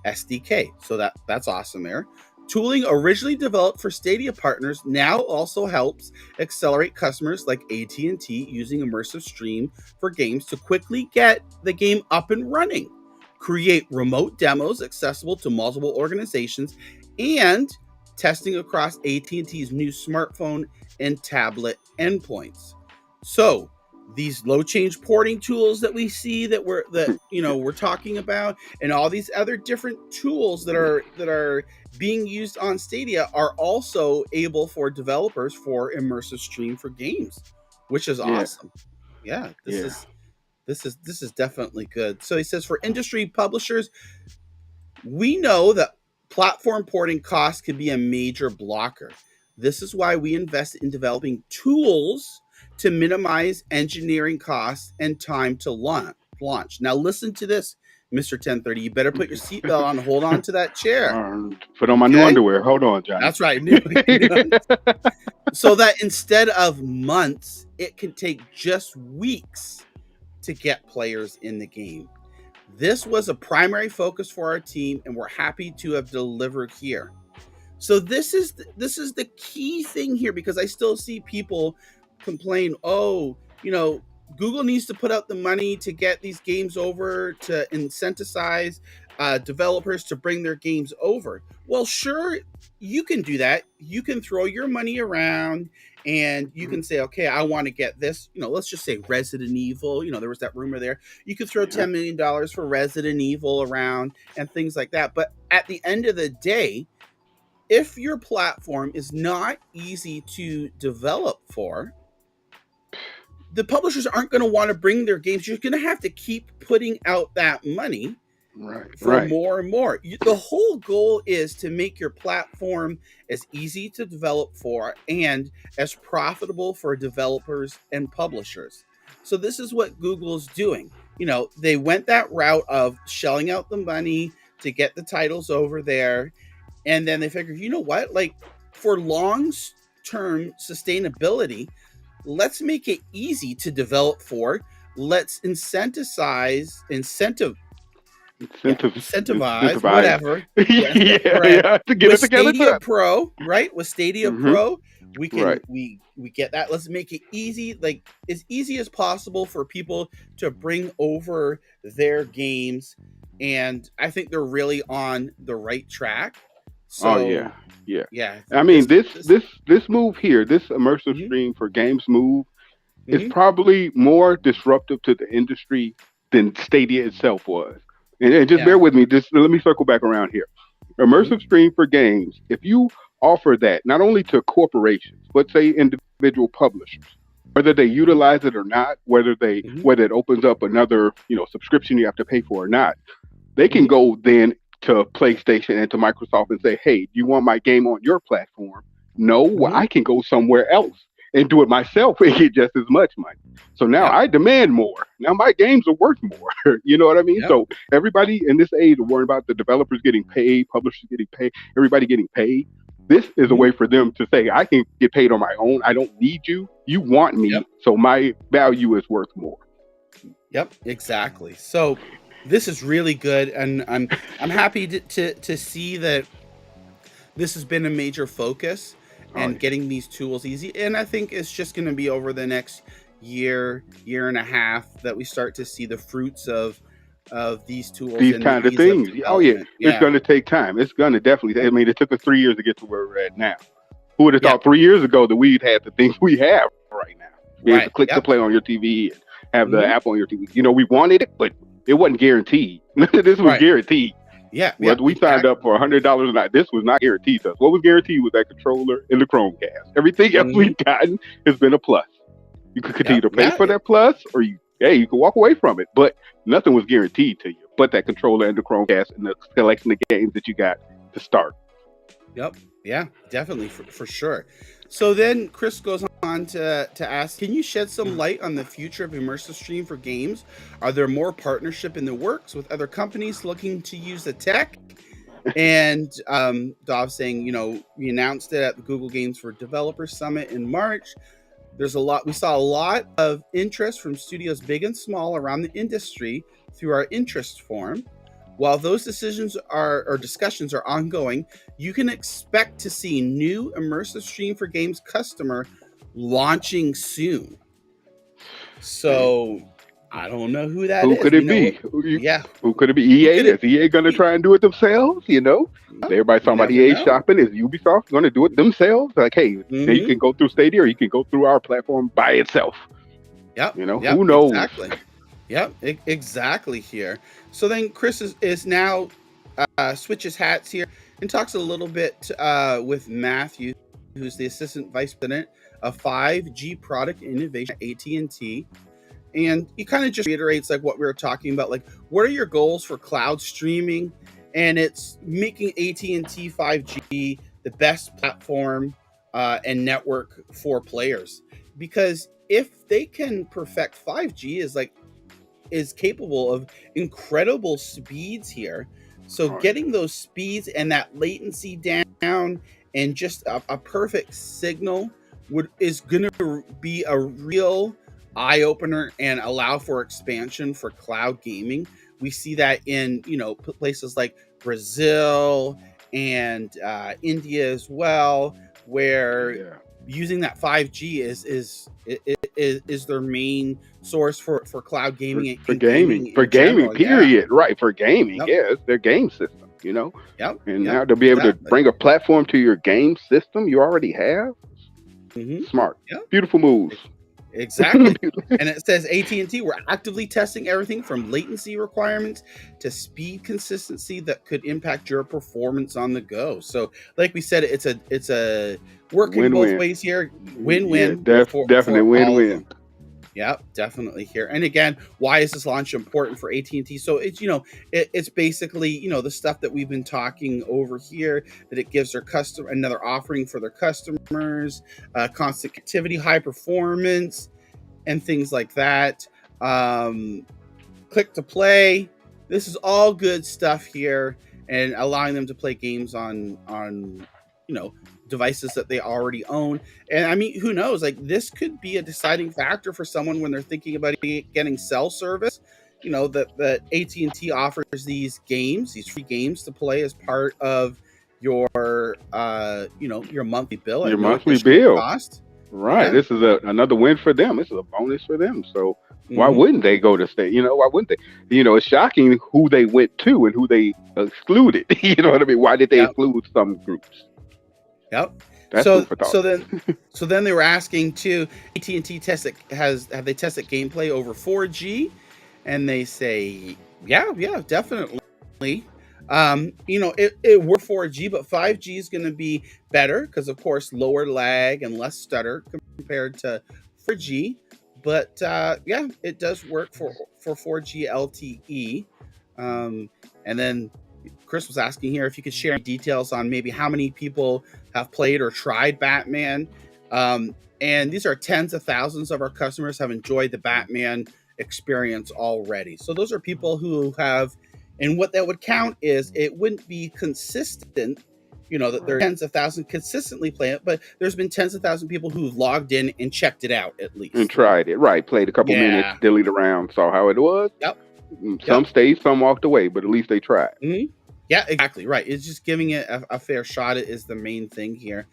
SDK. So that's awesome there. Tooling originally developed for Stadia partners now also helps accelerate customers like AT&T using Immersive Stream for Games to quickly get the game up and running, create remote demos accessible to multiple organizations, and testing across AT&T's new smartphone and tablet endpoints. So, these low change porting tools that we see that we're talking about, and all these other different tools that are being used on Stadia are also able for developers for Immersive Stream for Games, which is awesome. Yeah, this is definitely good. So he says, for industry publishers, we know that platform porting costs can be a major blocker. This is why we invest in developing tools to minimize engineering costs and time to launch. Now, listen to this, Mr. 1030. You better put your seatbelt on and hold on to that chair. Put on my new Okay? underwear. Hold on, Johnny. That's right. So that instead of months, it can take just weeks to get players in the game. This was a primary focus for our team, and we're happy to have delivered here. So this is the key thing here, because I still see people complain, Google needs to put out the money to get these games over, to incentivize developers to bring their games over. Well, sure, you can do that. You can throw your money around and you can say, okay, I want to get this, let's just say Resident Evil. There was that rumor there. You could throw $10 million for Resident Evil around and things like that. But at the end of the day, if your platform is not easy to develop for, the publishers aren't going to want to bring their games. You're going to have to keep putting out that money for more and more. The whole goal is to make your platform as easy to develop for and as profitable for developers and publishers. So this is what Google's doing. They went that route of shelling out the money to get the titles over there. And then they figured, you know what? Like, for long-term sustainability, let's make it easy to develop for. Let's incentivize, whatever. To get With it together. Stadia Pro, right? With Stadia Pro, we can we get that. Let's make it easy, like as easy as possible for people to bring over their games. And I think they're really on the right track. So, yeah. I mean, this move here, this Immersive Stream for Games move, is probably more disruptive to the industry than Stadia itself was. And just bear with me. Just let me circle back around here. Immersive Stream for Games. If you offer that not only to corporations, but say individual publishers, whether they utilize it or not, whether it opens up another subscription you have to pay for or not, they can go then to PlayStation and to Microsoft and say, hey, do you want my game on your platform? No, well, I can go somewhere else and do it myself and get just as much money. So now I demand more. Now my games are worth more. You know what I mean? So everybody in this age are worrying about the developers getting paid, publishers getting paid, everybody getting paid. This is a way for them to say, I can get paid on my own. I don't need you. You want me. So my value is worth more. Yep, exactly. So this is really good, and I'm happy to see that this has been a major focus, and getting these tools easy. And I think it's just going to be over the next year and a half that we start to see the fruits of these tools, these and kind the of ease things. Oh yeah, development. it's going to take time. It's going to definitely. I mean, it took us 3 years to get to where we're at now. Who would have thought 3 years ago that we'd have the things we have right now? Be able to click to play on your TV and have the app on your TV. You know, we wanted it, but it wasn't guaranteed. This was guaranteed. Yeah. Whether we signed up for $100 or not, this was not guaranteed to us. What was guaranteed was that controller and the Chromecast. Everything else we've gotten has been a plus. You could continue to pay for that plus, or you can walk away from it. But nothing was guaranteed to you but that controller and the Chromecast and the collection of games that you got to start. Yep. Yeah, definitely, for sure. So then Chris goes on to ask, can you shed some light on the future of immersive stream for games? Are there more partnership in the works with other companies looking to use the tech? And Dov saying, we announced it at the Google Games for Developers Summit in March. We saw a lot of interest from studios big and small around the industry through our interest form. While those discussions are ongoing, you can expect to see new immersive stream for games customer launching soon. So I don't know who that is. Who could it be? Who could it be? EA? Is EA going to try and do it themselves? Everybody's talking about EA shopping. Is Ubisoft going to do it themselves? Like, hey, you can go through Stadia, or you can go through our platform by itself. Who knows? Exactly. Yep, exactly here. So then Chris is now switches hats here and talks a little bit with Matthew, who's the Assistant Vice President of 5G Product Innovation at AT&T. And he kind of just reiterates like what we were talking about, like what are your goals for cloud streaming? And it's making AT&T 5G the best platform and network for players. Because if they can perfect 5G is capable of incredible speeds here. So getting those speeds and that latency down and just a perfect signal is going to be a real eye opener and allow for expansion for cloud gaming. We see that in places like Brazil and India as well, where using that 5G is their main source for cloud gaming for gaming period. Right, for gaming. It's their game system, and now to be able to bring a platform to your game system you already have. Smart. Beautiful moves. Exactly. And it says AT&T, we're actively testing everything from latency requirements to speed consistency that could impact your performance on the go. So like we said, it's a working win-win. both ways here. Win-win. Definitely win-win. Yeah, definitely here. And again, why is this launch important for AT&T? So it's, it's basically, the stuff that we've been talking over here, that it gives their customer another offering for their customers, constant activity, high performance, and things like that. Click to play. This is all good stuff here, and allowing them to play games on devices that they already own. And I mean, who knows, like this could be a deciding factor for someone when they're thinking about getting cell service, that AT&T offers these free games to play as part of your your monthly bill, your monthly bill cost. Right. This is another win for them. This is a bonus for them. So why wouldn't they go to state? Why wouldn't they? It's shocking who they went to and who they excluded. You know what I mean? Why did they exclude some groups? Yep. That's so then they were asking too, AT&T have they tested gameplay over 4G? And they say, yeah, definitely. It worked 4G, but 5G is going to be better because of course lower lag and less stutter compared to 4G. But it does work for 4G LTE. And then Chris was asking here if you could share details on maybe how many people have played or tried Batman. And these are tens of thousands of our customers have enjoyed the Batman experience already. So those are people who have, and what that would count is it wouldn't be consistent, that there are tens of thousands consistently play it, but there's been tens of thousands of people who've logged in and checked it out at least. And tried it, right. Played a couple minutes, dillied around, saw how it was. Yep. Some stayed, some walked away, but at least they tried. Mm-hmm. Yeah, exactly right. It's just giving it a fair shot is the main thing here.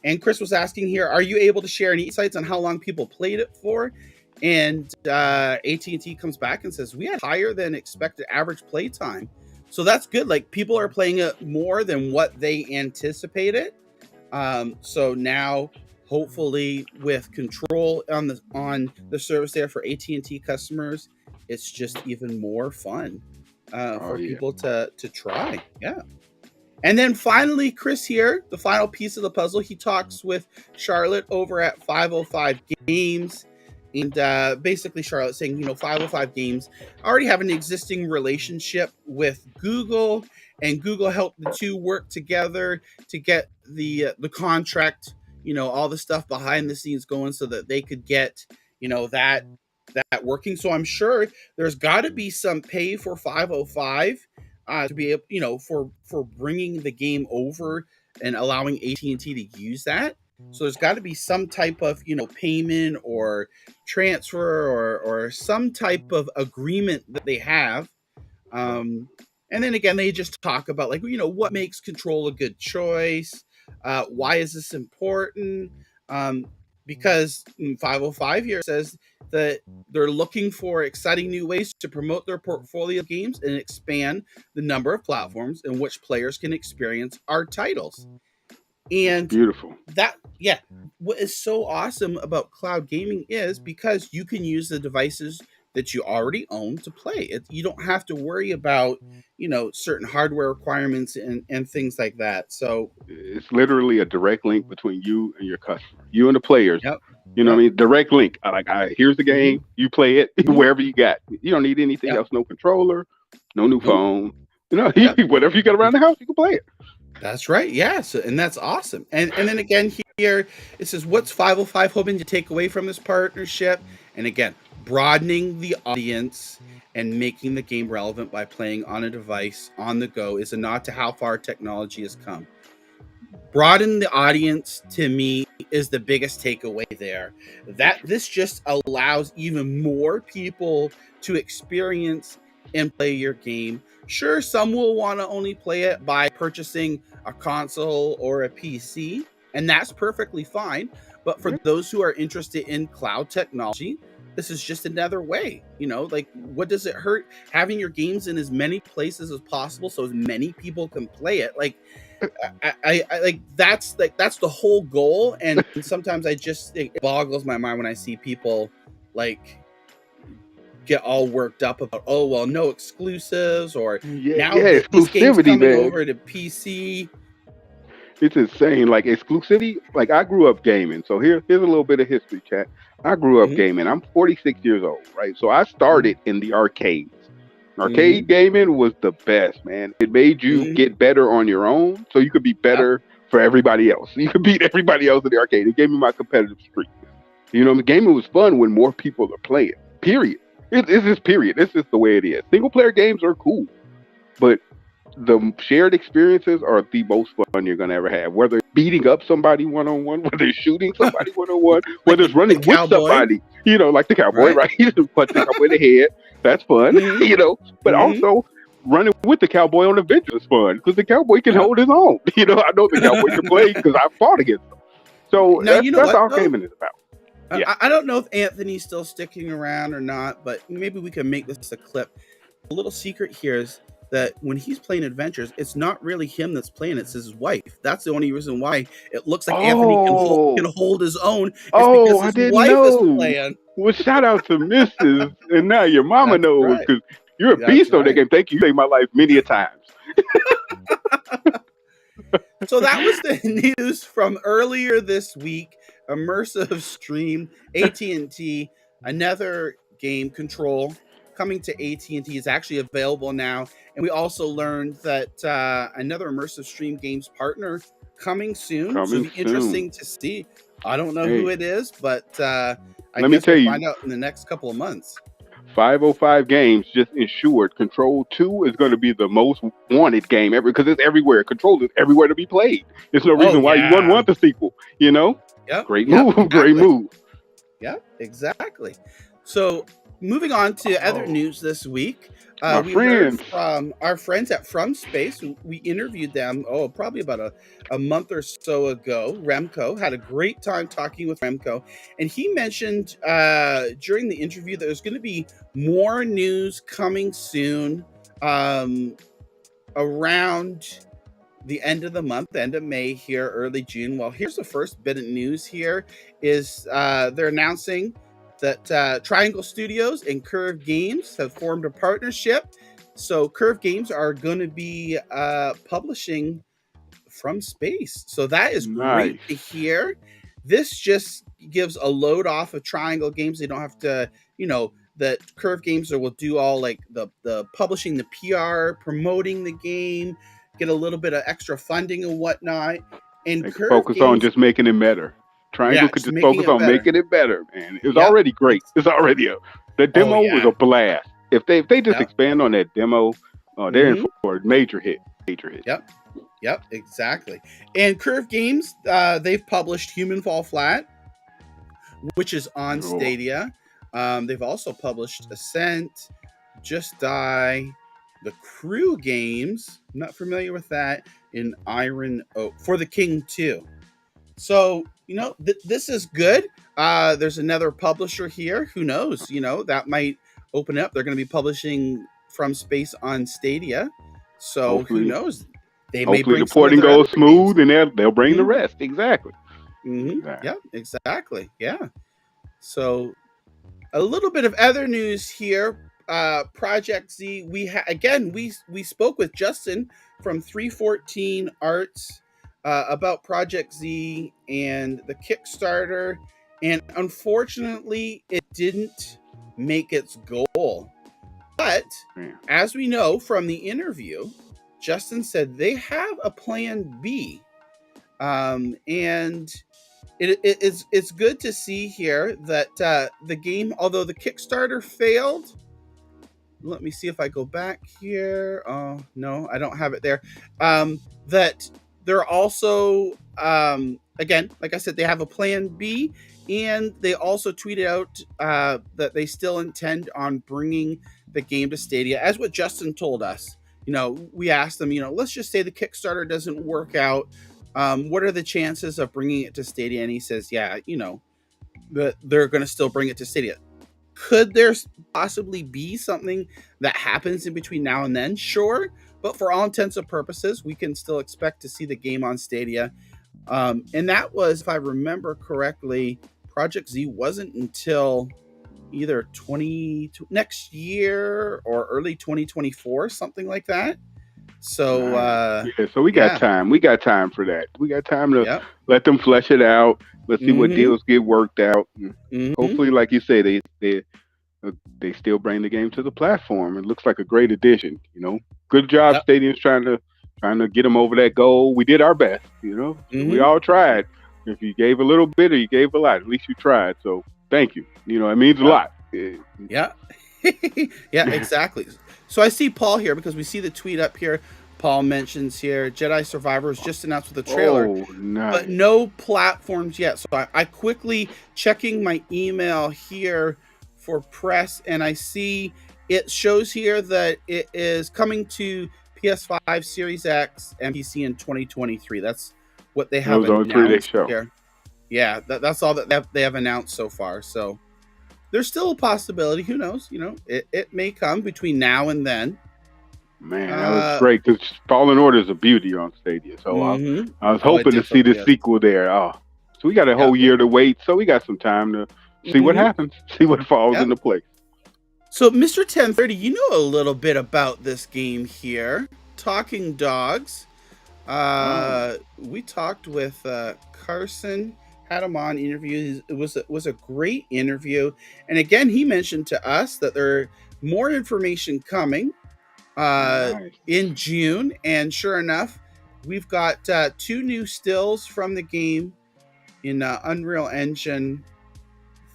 And Chris was asking here, are you able to share any insights on how long people played it for? And AT&T comes back and says, we had higher than expected average play time. So that's good. Like, people are playing it more than what they anticipated. So now, hopefully, with control on the service there for AT&T customers, it's just even more fun for people to try. Yeah. And then finally, Chris here, the final piece of the puzzle, he talks with Charlotte over at 505 Games. And basically, Charlotte saying, 505 Games already have an existing relationship with Google, and Google helped the two work together to get the contract, all the stuff behind the scenes going so that they could get, that working. So I'm sure there's got to be some pay for 505 to be able, for bringing the game over and allowing AT&T to use that. So there's got to be some type of, payment or transfer or some type of agreement that they have. And then again, they just talk about what makes control a good choice. Why is this important? Because 505 here says that they're looking for exciting new ways to promote their portfolio of games and expand the number of platforms in which players can experience our titles. And beautiful. What is so awesome about cloud gaming is because you can use the devices that you already own to play it. You don't have to worry about, certain hardware requirements and things like that. So it's literally a direct link between you and your customer, you and the players. Yep. You know what I mean? Direct link. Here's the game. You play it wherever you got. You don't need anything else. No controller, no new phone. Whatever you got around the house, you can play it. That's right. Yeah. So, and that's awesome. And then again here, it says, what's 505 hoping to take away from this partnership? And again, broadening the audience and making the game relevant by playing on a device on the go is a nod to how far technology has come. Broaden the audience, to me, is the biggest takeaway there. That this just allows even more people to experience and play your game. Sure, some will want to only play it by purchasing a console or a PC, and that's perfectly fine. But for those who are interested in cloud technology, this is just another way. What does it hurt having your games in as many places as possible so as many people can play it? I that's the whole goal. And sometimes it boggles my mind when I see people get all worked up about, no exclusives, or now these games coming over to PC. It's insane. Like exclusivity. Like I grew up gaming. So here's a little bit of history, chat. I grew up gaming. I'm 46 years old, right? So I started in the arcades. Arcade gaming was the best, man. It made you get better on your own, so you could be better for everybody else. You could beat everybody else in the arcade. It gave me my competitive streak. Gaming was fun when more people are playing. Period. It's just period. It's just the way it is. Single player games are cool, but the shared experiences are the most fun you're gonna ever have. Whether it's beating up somebody one-on-one, whether it's shooting somebody one-on-one, whether it's running with somebody, like the cowboy, right? You just punch the cowboy in the head. That's fun, But also running with the cowboy on adventure is fun because the cowboy can hold his own. I know the cowboy can play because I fought against him. So that's all gaming is about. Yeah. I don't know if Anthony's still sticking around or not, but maybe we can make this a clip. A little secret here is that when he's playing adventures, it's not really him that's playing, it's his wife. That's the only reason why it looks like Anthony can hold his own. It's because his wife is playing. Well, shout out to Mrs. And now your mama knows, because you're a beast on that game. Thank you. You saved my life many a times. So that was the news from earlier this week. Immersive stream, AT&T, another game, Control, coming to AT&T, is actually available now. And we also learned that another Immersive Stream Games partner coming soon. So it'll be interesting to see. I don't know who it is, but I guess we'll find out in the next couple of months. 505 Games just ensured Control 2 is going to be the most wanted game ever, because it's everywhere. Control is everywhere to be played. There's no reason why you wouldn't want the sequel, Yep. Great move. Exactly. So moving on to other news this week. We friends. heard from our friends at From Space. We interviewed them, probably about a month or so ago. Remco had a great time talking with Remco. And he mentioned during the interview that there's going to be more news coming soon around the end of the month, end of May here, early June. Well, here's the first bit of news here is they're announcing that Triangle Studios and Curve Games have formed a partnership. So Curve Games are going to be publishing From Space. So that is great to hear. This just gives a load off of Triangle Games. They don't have to, that Curve Games will do all like the publishing, the PR, promoting the game, get a little bit of extra funding and whatnot. And Curve focus Games, on just making it better. Triangle could just focus on making it better, man. It was already great. It's already the demo was a blast. If they just expand on that demo, they're in for a major hit. Yep, exactly. And Curve Games, they've published Human Fall Flat, which is on Stadia. They've also published Ascent, Just Die, the Crew games. I'm not familiar with that. In Iron Oak for the King 2. So, this is good. There's another publisher here. Who knows? That might open up. They're going to be publishing From Space on Stadia. So hopefully, who knows? They may bring the porting goes smooth games. And they'll bring the rest. Exactly. Yeah, exactly. Yeah. So a little bit of other news here. Project Z. We spoke with Justin from 314 Arts about Project Z and the Kickstarter, and unfortunately it didn't make its goal. But as we know from the interview, Justin said they have a plan B, and it's good to see here that the game, although the Kickstarter failed. Let me see if I go back here. Oh, no, I don't have it there. That they're also, again, like I said, they have a plan B, and they also tweeted out that they still intend on bringing the game to Stadia, as what Justin told us. We asked them, let's just say the Kickstarter doesn't work out. What are the chances of bringing it to Stadia? And he says, that they're going to still bring it to Stadia. Could there possibly be something that happens in between now and then? Sure. But for all intents and purposes, we can still expect to see the game on Stadia. And that was, if I remember correctly, Project Z wasn't until either next year or early 2024, something like that. So so we got time. We got time for that. We got time to let them flesh it out. Let's see what deals get worked out. Hopefully, like you say, they still bring the game to the platform. It looks like a great addition. Good job, Stadium's trying to get them over that goal. We did our best. We all tried. If you gave a little bit or you gave a lot, at least you tried. So thank you. It means a lot. Yeah, exactly. So I see Paul here because we see the tweet up here. Paul mentions here Jedi Survivor just announced with a trailer, nice. But no platforms yet. So I quickly checking my email here for press, and I see it shows here that it is coming to PS5, Series X, and PC in 2023. That's what they have announced here. Yeah, that's all that they have announced so far. So there's still a possibility. Who knows? It may come between now and then. Man, that was great because Fallen Order is a beauty on Stadia. So I was hoping to see the sequel there. So we got a whole year to wait. So we got some time to see what happens, see what falls into place. So, Mr. 1030, you know a little bit about this game here, Talking Dogs. We talked with Carson, had him on interview. It was a great interview, and again, he mentioned to us that there more information coming in June, and sure enough, we've got 2 new stills from the game in Unreal Engine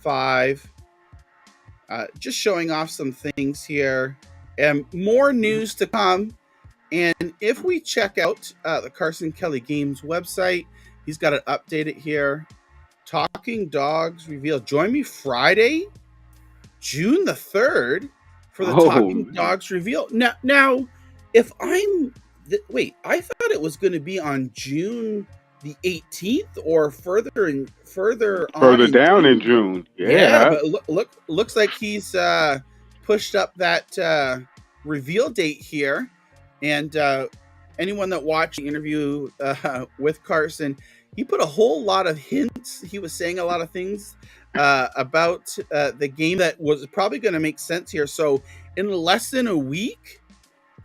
5, just showing off some things here, and more news to come. And if we check out the Carson Kelly Games website, he's got it updated here. Talking Dogs revealed. Join me Friday June the 3rd for the Talking Dogs reveal. Now, if I'm wait, I thought it was going to be on June the 18th or further down in June. Yeah, but looks like he's pushed up that reveal date here, and anyone that watched the interview with Carson, he put a whole lot of hints. He was saying a lot of things about the game that was probably going to make sense here. So in less than a week,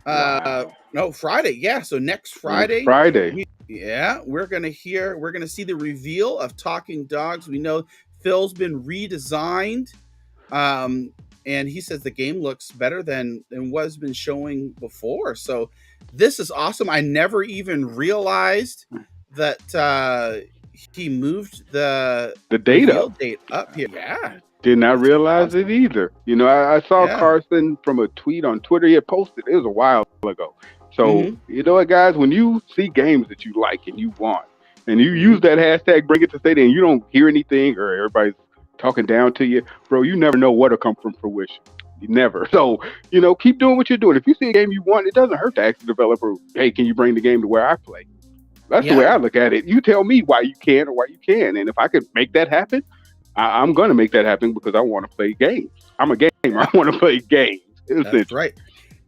no, Friday. Yeah, so next Friday. We're going to see the reveal of Talking Dogs. We know Phil's been redesigned. And he says the game looks better than what's been showing before. So this is awesome. I never even realized that he moved the date up here. Yeah. Did not realize it either. You know, I saw Carson from a tweet on Twitter. He had posted, it was a while ago. So, you know what, guys, when you see games that you like and you want, and you use that hashtag, bring it to Stadia, and you don't hear anything or everybody's talking down to you, bro, you never know what'll come from fruition. You never. So, you know, keep doing what you're doing. If you see a game you want, it doesn't hurt to ask the developer, hey, can you bring the game to where I play? That's the way I look at it. You tell me why you can or why you can. And if I could make that happen, I'm going to make that happen because I want to play games. I'm a gamer. I want to play games. That's right.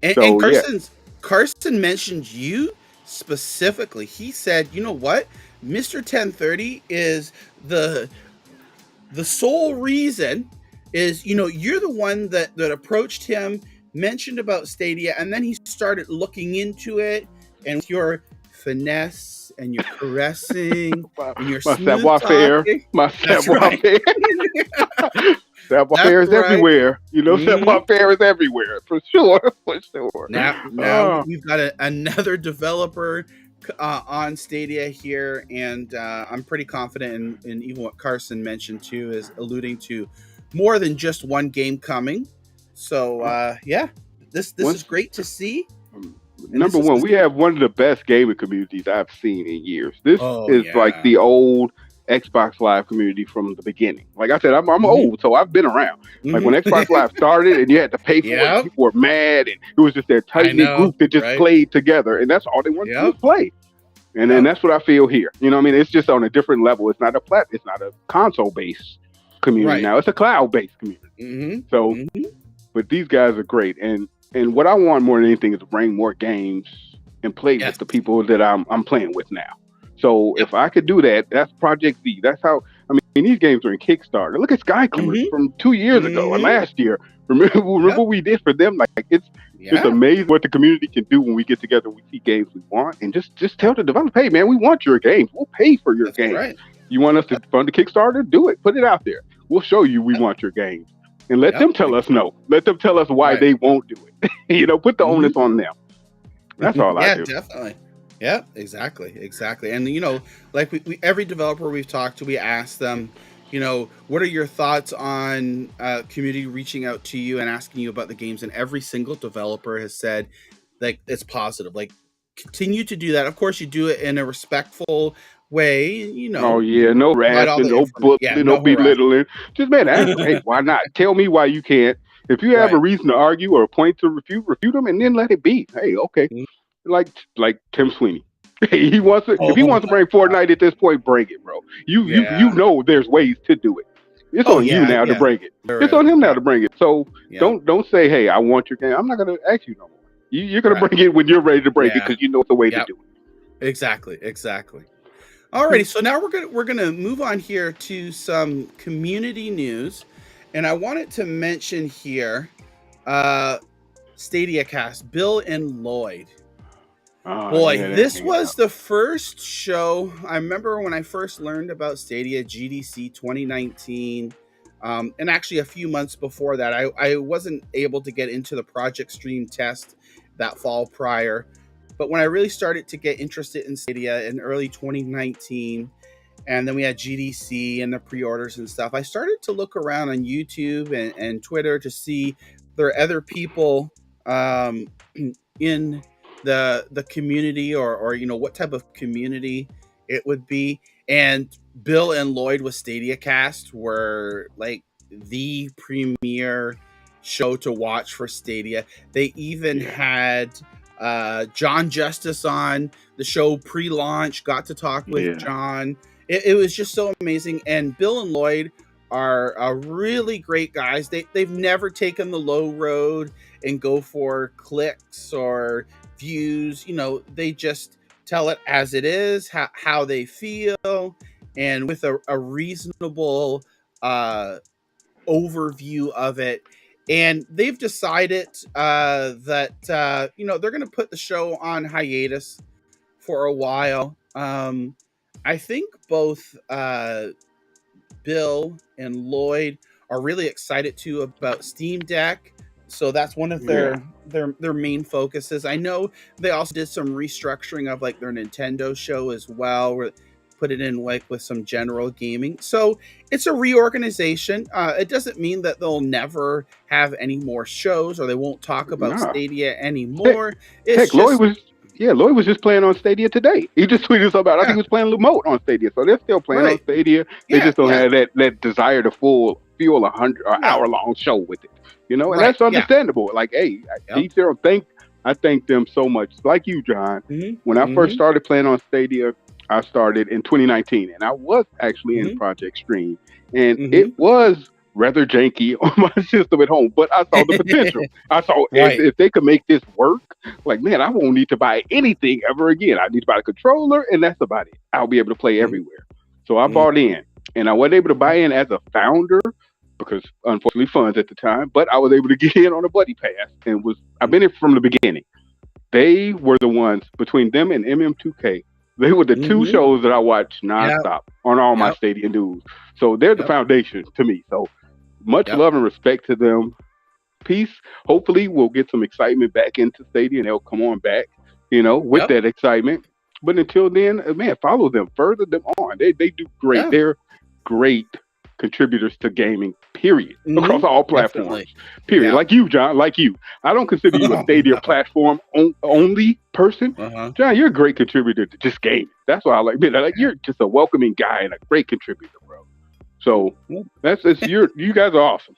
And Carson mentioned you specifically. He said, you know what? Mr. 1030 is the sole reason is, you know, you're the one that approached him, mentioned about Stadia, and then he started looking into it, and with your finesse and your caressing and your smooth talking. My savoir-faire. Savoir-faire is everywhere. You know, savoir-faire is everywhere, for sure. Now we've got another developer on Stadia here, and I'm pretty confident in even what Carson mentioned too, is alluding to more than just one game coming. So this is great to see. Number one, we have one of the best gaming communities I've seen in years. This is like the old Xbox Live community from the beginning. Like I said, I'm old, so I've been around. Like when Xbox Live started and you had to pay for it, people were mad, and it was just that tight-knit group that just played together, and that's all they wanted to do was play. And then that's what I feel here. You know what I mean? It's just on a different level. It's not it's not a console-based community now. It's a cloud-based community. So, but these guys are great. And what I want more than anything is to bring more games and play with the people that I'm playing with now. So if I could do that, that's Project Z. That's how, I mean, these games are in Kickstarter. Look at Skyclimbers from 2 years ago or last year. Remember what we did for them? Like it's amazing what the community can do when we get together and we see games we want. And just tell the developer, hey man, we want your games. We'll pay for your game. Right. You want us to fund the Kickstarter? Do it. Put it out there. We'll show you we want your games. And let them tell us no. Let them tell us why they won't do it. You know, put the onus on them. That's all I do. Yeah, definitely. Yeah, exactly. And, you know, like we every developer we've talked to, we ask them, you know, what are your thoughts on community reaching out to you and asking you about the games? And every single developer has said, like, it's positive. Like, continue to do that. Of course, you do it in a respectful way, you know. Oh yeah, no harassment, no bullying, no belittling. Just man, ask, hey, why not? Tell me why you can't. If you have a reason to argue or a point to refute them, and then let it be. Hey, okay. Like Tim Sweeney. If he wants to bring Fortnite at this point, bring it, bro. You know there's ways to do it. It's on you now to bring it. It's on him now to bring it. So don't say, hey, I want your game. I'm not gonna ask you no more. You're gonna bring it when you're ready to bring it because you know it's the way to do it. Exactly. Alrighty, so now we're gonna move on here to some community news, and I wanted to mention here, Stadia Cast, Bill and Lloyd. This was the first show. I remember when I first learned about Stadia, GDC 2019, and actually a few months before that. I wasn't able to get into the Project Stream test that fall prior. But when I really started to get interested in Stadia in early 2019, and then we had GDC and the pre-orders and stuff, I started to look around on YouTube and Twitter to see there are other people in the community or you know, what type of community it would be. And Bill and Lloyd with Stadia Cast were like the premier show to watch for Stadia. They even had John Justice on the show pre-launch, got to talk with John. It was just so amazing. And Bill and Lloyd are really great guys. They've never taken the low road and go for clicks or views. You know, they just tell it as it is, how they feel, and with a reasonable overview of it. And they've decided that you know, they're going to put the show on hiatus for a while. I think both Bill and Lloyd are really excited too about Steam Deck. So that's one of their main focuses. I know they also did some restructuring of like their Nintendo show as well, where put it in like with some general gaming. So it's a reorganization. It doesn't mean that they'll never have any more shows or they won't talk about Stadia anymore. Heck, Lloyd was just playing on Stadia today. He just tweeted something about, I think he was playing Remote on Stadia. So they're still playing on Stadia. They just don't have that desire to fuel a hour-long show with it. You know, and that's understandable. Like, hey, I thank them so much. Like you, John. When I first started playing on Stadia, I started in 2019, and I was actually in Project Stream, and it was rather janky on my system at home, but I saw the potential. I saw if they could make this work, like, man, I won't need to buy anything ever again. I need to buy a controller, and that's about it. I'll be able to play everywhere. So I bought in, and I wasn't able to buy in as a founder because unfortunately funds at the time, but I was able to get in on a buddy pass, and I've been here from the beginning. They were the ones, between them and MM2K, they were the two shows that I watched nonstop on all my Stadia news. So they're the foundation to me. So much love and respect to them. Peace. Hopefully we'll get some excitement back into Stadia and they'll come on back, you know, with that excitement. But until then, man, follow them, further them on. They do great. They're great contributors to gaming, period, across all platforms. Definitely. Period. Like you, John, like you. I don't consider you a Stadia platform only person. John, you're a great contributor to just gaming. That's why I like being like you're just a welcoming guy and a great contributor, bro. So you guys are awesome.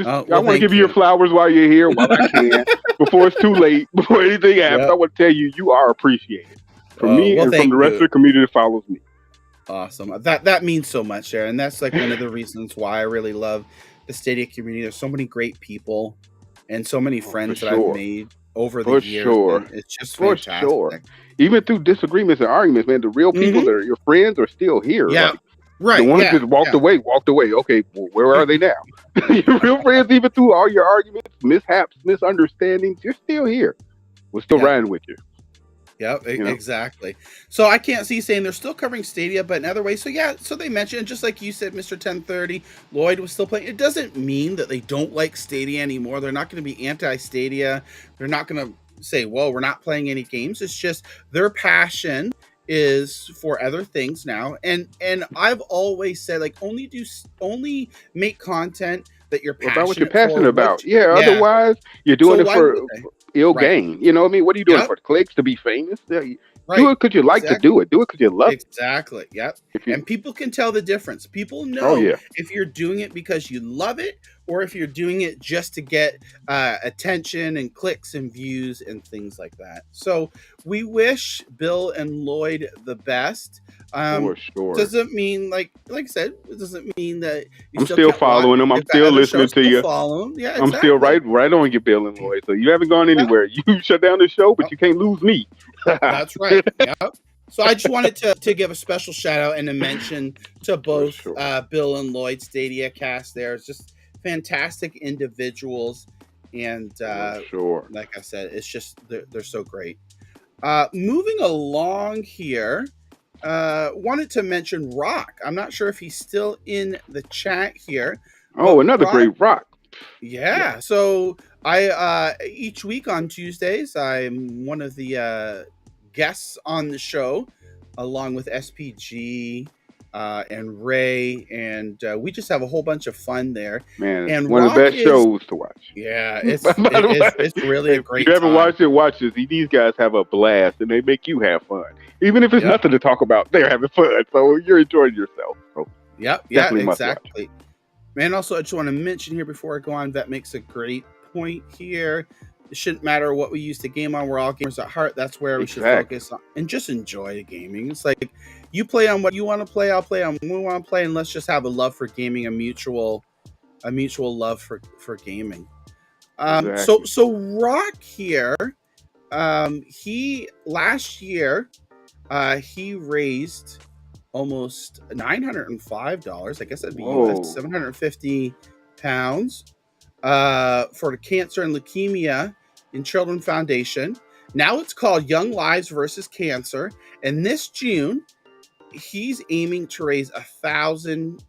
I want to give you your flowers while you're here, while I can, before it's too late, before anything happens. I want to tell you, you are appreciated from me and from the rest of the community that follows me. Awesome. That means so much, Sharon. And that's like one of the reasons why I really love the Stadia community. There's so many great people and so many friends that I've made over the years. It's just fantastic. Even through disagreements and arguments, man, the real people that are your friends are still here. Yeah. Like, the ones that walked away. Okay, well, where are they now? Your real friends, even through all your arguments, mishaps, misunderstandings, you're still here. We're still riding with you. Yep, exactly. So I can't see saying they're still covering Stadia, but in other ways. So they mentioned, just like you said, Mr. 1030, Lloyd was still playing. It doesn't mean that they don't like Stadia anymore. They're not going to be anti-Stadia. They're not going to say, well, we're not playing any games. It's just their passion is for other things now. And I've always said, like, only make content that you're passionate about what you're passionate about. Otherwise you're doing it for ill gain. You know what I mean? What are you doing for clicks, to be famous? Do it because you like to do it. Do it because you love it. Exactly. Yep. And people can tell the difference. People know if you're doing it because you love it or if you're doing it just to get attention and clicks and views and things like that. So we wish Bill and Lloyd the best. For sure. Doesn't mean, like I said, it doesn't mean that I'm still following them. I'm still listening to you. Follow them. Yeah, exactly. I'm still right on you, Bill and Lloyd. So you haven't gone anywhere. You shut down the show, but you can't lose me. That's right. Yep. So I just wanted to give a special shout out and a mention to both Bill and Lloyd Stadia cast there. It's just fantastic individuals. And like I said, it's just, they're so great. Moving along here, wanted to mention Rokk. I'm not sure if he's still in the chat here. Oh, another great Rokk. Yeah. So I each week on Tuesdays, I'm one of the guests on the show, along with SPG and Ray, and we just have a whole bunch of fun there. Man, and one of the best shows to watch. Yeah, it's really a great. If you haven't watched it, watch it. These guys have a blast, and they make you have fun, even if it's nothing to talk about. They're having fun, so you're enjoying yourself. So exactly. Man, also, I just want to mention here before I go on, that makes a great point here. It shouldn't matter what we use to game on. We're all gamers at heart. That's where we should focus on and just enjoy gaming. It's like you play on what you want to play. I'll play on what we want to play, and let's just have a love for gaming, a mutual love for gaming. Exactly. So Rokk here, he last year, he raised almost $905. I guess that'd be US, 750 pounds, for the Cancer and Leukemia in Children Foundation. Now it's called Young Lives versus Cancer, and this June he's aiming to raise 1,000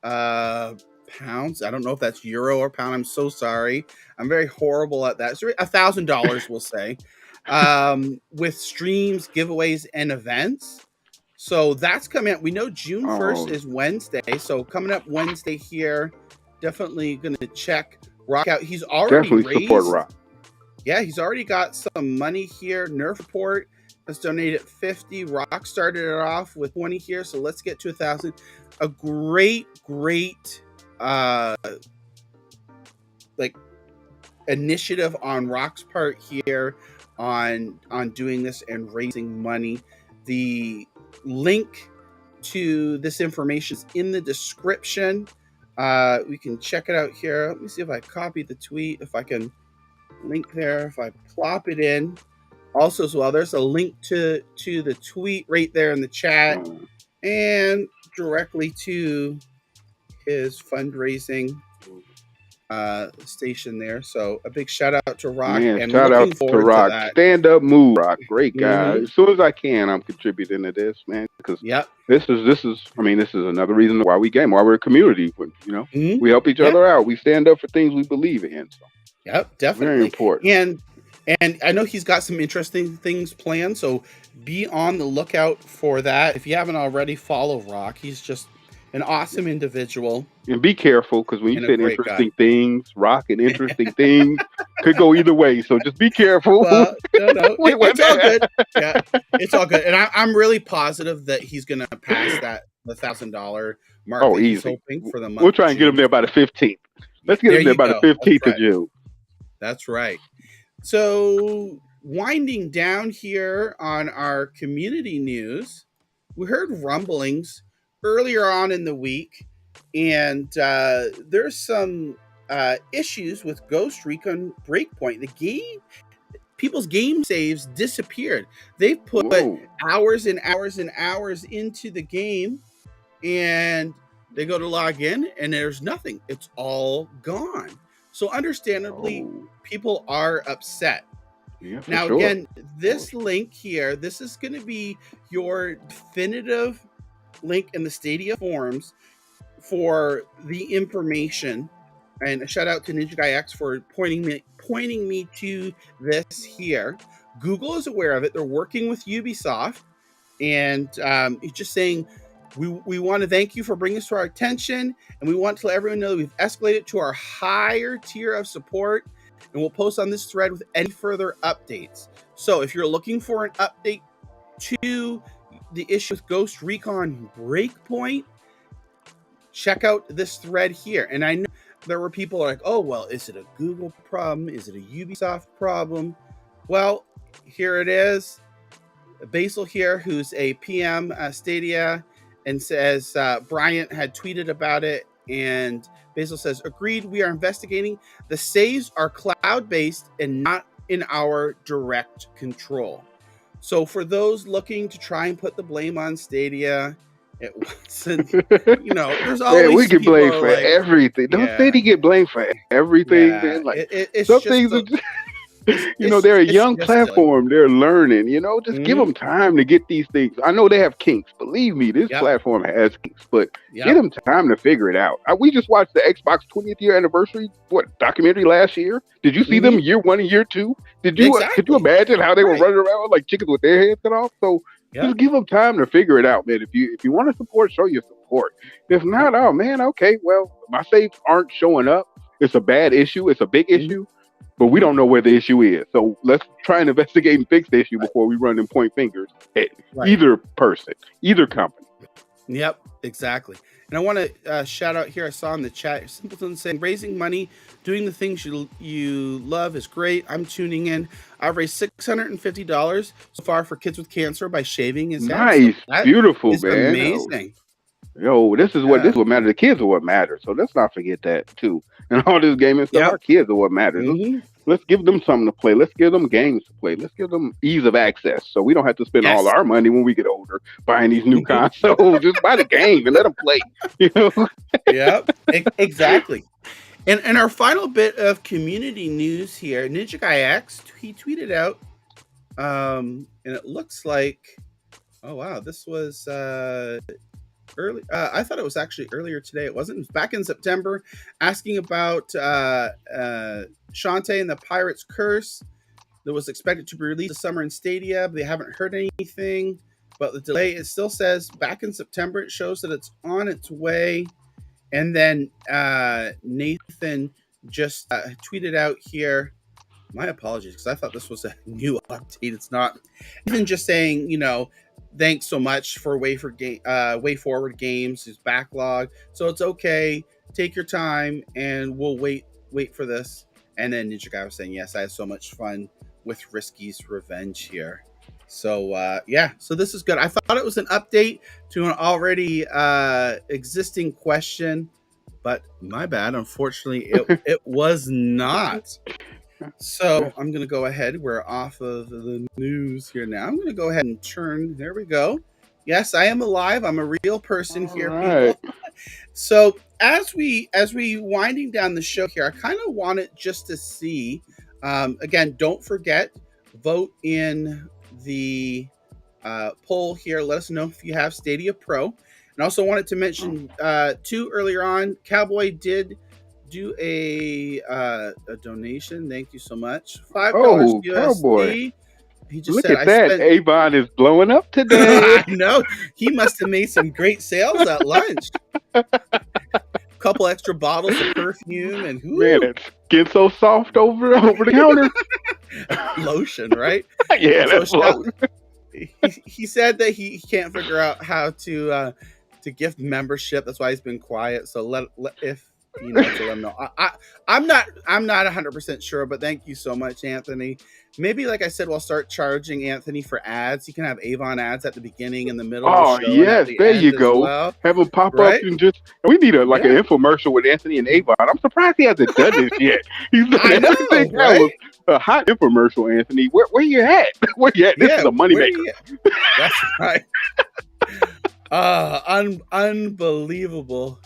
pounds. I don't know if that's euro or pound. I'm so sorry. I'm very horrible at that. So $1,000, we'll say, with streams, giveaways, and events. So that's coming up. We know June 1st is Wednesday. So coming up Wednesday here, definitely going to check Rokk out. He's already definitely support Rokk. Yeah, he's already got some money here. Nerf Report has donated 50. Rokk started it off with 20 here. So let's get to 1,000. A great like initiative on Rokk's part here on doing this and raising money. The link to this information is in the description. We can check it out here. Let me see if I copy the tweet, if I can link there, if I plop it in. Also as well, there's a link to the tweet right there in the chat and directly to his fundraising station there. So a big shout out to Rokk. Man, and shout out to Rokk. To Stand up move, Rokk. Great guy. As soon as I can, I'm contributing to this, man. Because this is another reason why we game, why we're a community. You know, we help each other out. We stand up for things we believe in. So. Yep, definitely. Very important. And I know he's got some interesting things planned, so be on the lookout for that. If you haven't already, follow Rokk. He's just an awesome individual. And be careful, because when you say interesting things, Rokk and interesting things could go either way. So just be careful. Well, no. It's all good. Yeah, it's all good. And I'm really positive that he's going to pass the $1,000 mark. Oh, easy. Hoping for the month. We'll try and get him there by the 15th. Let's get him there by the 15th of June. That's right. So winding down here on our community news, we heard rumblings earlier on in the week, and there's some issues with Ghost Recon Breakpoint. The game, people's game saves disappeared. They've put hours and hours and hours into the game, and they go to log in, and there's nothing. It's all gone. So understandably, people are upset. Yeah, now, again, this link here, this is going to be your definitive link in the Stadia forums for the information. And a shout out to Ninja Guy X for pointing me to this here. Google is aware of it. They're working with Ubisoft, and it's just saying, we want to thank you for bringing this to our attention, and we want to let everyone know that we've escalated to our higher tier of support, and we'll post on this thread with any further updates. So if you're looking for an update to the issue with Ghost Recon Breakpoint, check out this thread here. And I know there were people like, oh, well, is it a Google problem? Is it a Ubisoft problem? Well, here it is. Basil here, who's a PM Stadia, and says Bryant had tweeted about it, and Basil says, agreed, we are investigating. The saves are cloud-based and not in our direct control. So for those looking to try and put the blame on Stadia, it wasn't, there's always we get blamed for everything. Don't Stadia get blamed for everything, man? Like, it's some things are just... they're a young platform. They're learning, just give them time to get these things. I know they have kinks. Believe me, this platform has kinks, but give them time to figure it out. We just watched the Xbox 20th year anniversary, documentary last year. Did you see them year 1 and year 2? Could you imagine how they were running around like chickens with their heads cut off? So just give them time to figure it out, man. If you want to support, show your support. If not, oh man, okay, well, my saves aren't showing up. It's a bad issue. It's a big issue. But we don't know where the issue is. So let's try and investigate and fix the issue before we run and point fingers at either person, either company. Yep, exactly. And I want to shout out here. I saw in the chat Simpleton saying raising money, doing the things you love is great. I'm tuning in. I've raised $650 so far for kids with cancer by shaving his head. So Nice, that beautiful, is man. Oh, amazing. yo, this is what matters. The kids are what matters. So let's not forget that too. And all this gaming stuff, our kids are what matters. Let's give them something to play. Let's give them games to play. Let's give them ease of access, so we don't have to spend all our money when we get older buying these new consoles. Just buy the game and let them play. You know? Yeah, exactly. And our final bit of community news here, Ninja Guy X, he tweeted out, and it looks like, oh wow, this was early. I thought it was actually earlier today. It wasn't. It was back in September, asking about Shantae and the Pirate's Curse that was expected to be released this summer in Stadia, but they haven't heard anything about the delay. It still says back in September. It shows that it's on its way. And then Nathan just tweeted out here, my apologies, because I thought this was a new update. It's not. Even just saying, thanks so much for Way Forward Games, his backlog. So it's okay. Take your time, and we'll wait for this. And then Ninja Guy was saying, yes, I had so much fun with Risky's Revenge here. So so this is good. I thought it was an update to an already existing question, but my bad. Unfortunately, it was not. So I'm going to go ahead. We're off of the news here now. I'm going to go ahead and turn. There we go. Yes, I am alive. I'm a real person here, people. So as we winding down the show here, I kind of wanted just to see. Again, don't forget, vote in the poll here. Let us know if you have Stadia Pro. And also wanted to mention too earlier on, Cowboy did do a donation. Thank you so much. $5 USD. Cowboy. He just Look said, at that. Avon is blowing up today. I know. He must have made some great sales at lunch. Couple extra bottles of perfume and man, it's getting so soft over the counter. Lotion, right? Yeah, that's lotion. He said that he can't figure out how to gift membership. That's why he's been quiet. So let if to let him know. I'm not 100% sure, but thank you so much, Anthony. Maybe, like I said, we'll start charging Anthony for ads. You can have Avon ads at the beginning, in the middle. Oh, yes, there you go. Well. Have them pop up and just. We need an infomercial with Anthony and Avon. I'm surprised he hasn't done this yet. He's done everything. Right? That was a hot infomercial, Anthony. Where you at? Where you at? This is a moneymaker. That's right. Unbelievable.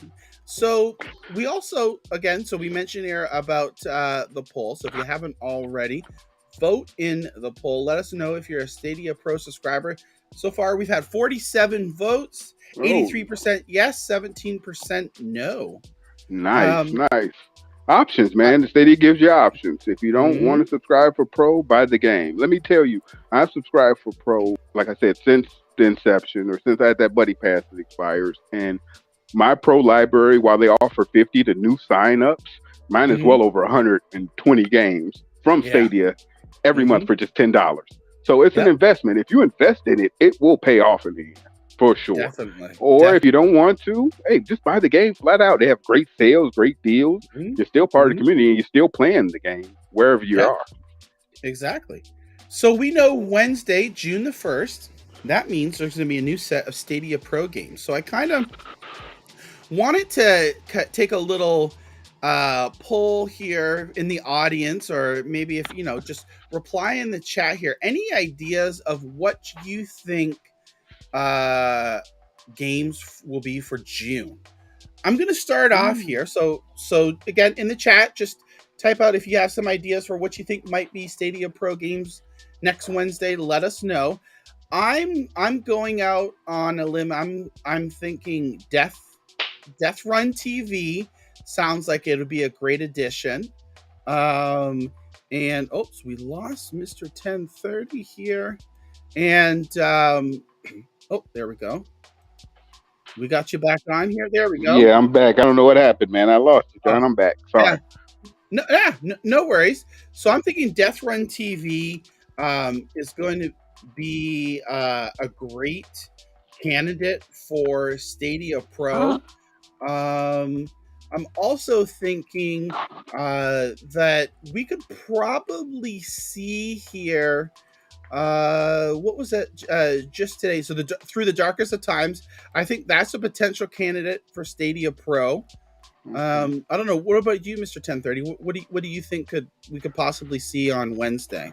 So we also, again, we mentioned here about the poll. So if you haven't already, vote in the poll. Let us know if you're a Stadia Pro subscriber. So far, we've had 47 votes, 83% yes, 17% no. Nice. Options, man. The Stadia gives you options. If you don't want to subscribe for Pro, buy the game. Let me tell you, I've subscribed for Pro, like I said, since the inception, or since I had that buddy pass that expires. And my Pro library, while they offer 50 to new signups, mine is well over 120 games from Stadia every month for just $10. So it's an investment. If you invest in it, it will pay off in the end, for sure. Definitely. Or if you don't want to, hey, just buy the game flat out. They have great sales, great deals. You're still part of the community, and you're still playing the game wherever you are. Exactly. So we know Wednesday, June the 1st, that means there's going to be a new set of Stadia Pro games. So I kind of wanted to take a little poll here in the audience, or maybe if just reply in the chat here, any ideas of what you think games will be for June. I'm going to start off here. So again, in the chat, just type out if you have some ideas for what you think might be Stadia Pro games next Wednesday. Let us know. I'm going out on a limb. I'm thinking Death Run TV sounds like it would be a great addition. And we lost Mr. 1030 here. And there we go. We got you back on here. There we go. Yeah, I'm back. I don't know what happened, man. I lost you, John. I'm back. Sorry. No worries. So I'm thinking Death Run TV is going to be a great candidate for Stadia Pro. I'm also thinking that we could probably see here. What was that just today? So Through the Darkest of Times, I think that's a potential candidate for Stadia Pro. I don't know. What about you, Mr. 1030? What do you think we could possibly see on Wednesday?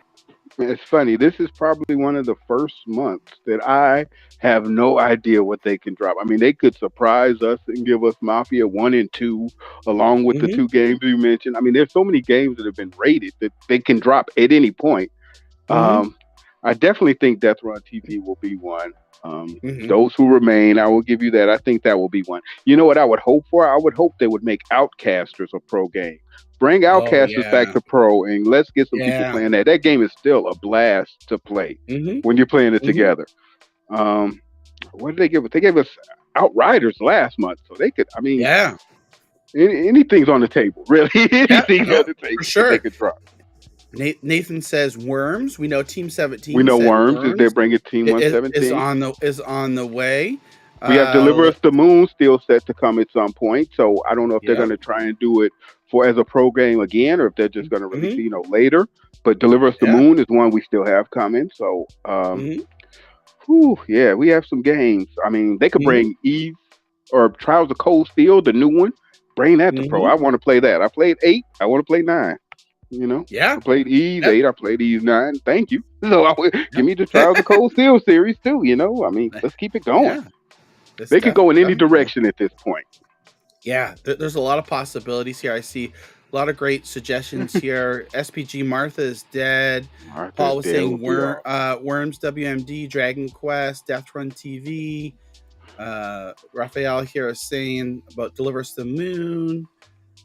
It's funny. This is probably one of the first months that I have no idea what they can drop. I mean, they could surprise us and give us Mafia 1 and 2, along with the two games you mentioned. I mean, there's so many games that have been rated that they can drop at any point. I definitely think Death Run TV will be one. Those Who Remain, I will give you that. I think that will be one. You know what I would hope for? I would hope they would make Outcasters a pro game. Bring Outcasters back to pro, and let's get some people playing that. That game is still a blast to play when you're playing it together. What did they give us? They gave us Outriders last month, so they could. I mean, anything's on the table, really. Anything's on the table. For sure, they could drop. Nathan says Worms. We know Team 17. We know Worms. Is they're bringing Team 117 is on the way. We have Deliver Us the Moon still set to come at some point. So I don't know if they're going to try and do it as a pro game again, or if they're just going to release it, later. But Deliver Us the Moon is one we still have coming. So, we have some games. I mean, they could bring Eve or Trials of Cold Steel, the new one. Bring that to pro. I want to play that. I played 8. I want to play 9. I played Eve 8. I played Eve 9. Thank you. So give me the Trials of Cold Steel series too. I mean, let's keep it going. They could go in any direction at this point. Yeah, there's a lot of possibilities here. I see a lot of great suggestions here. SPG Martha is dead. Paul was saying Worms, WMD, Dragon Quest, Death Run TV. Raphael here is saying about Deliver Us the Moon,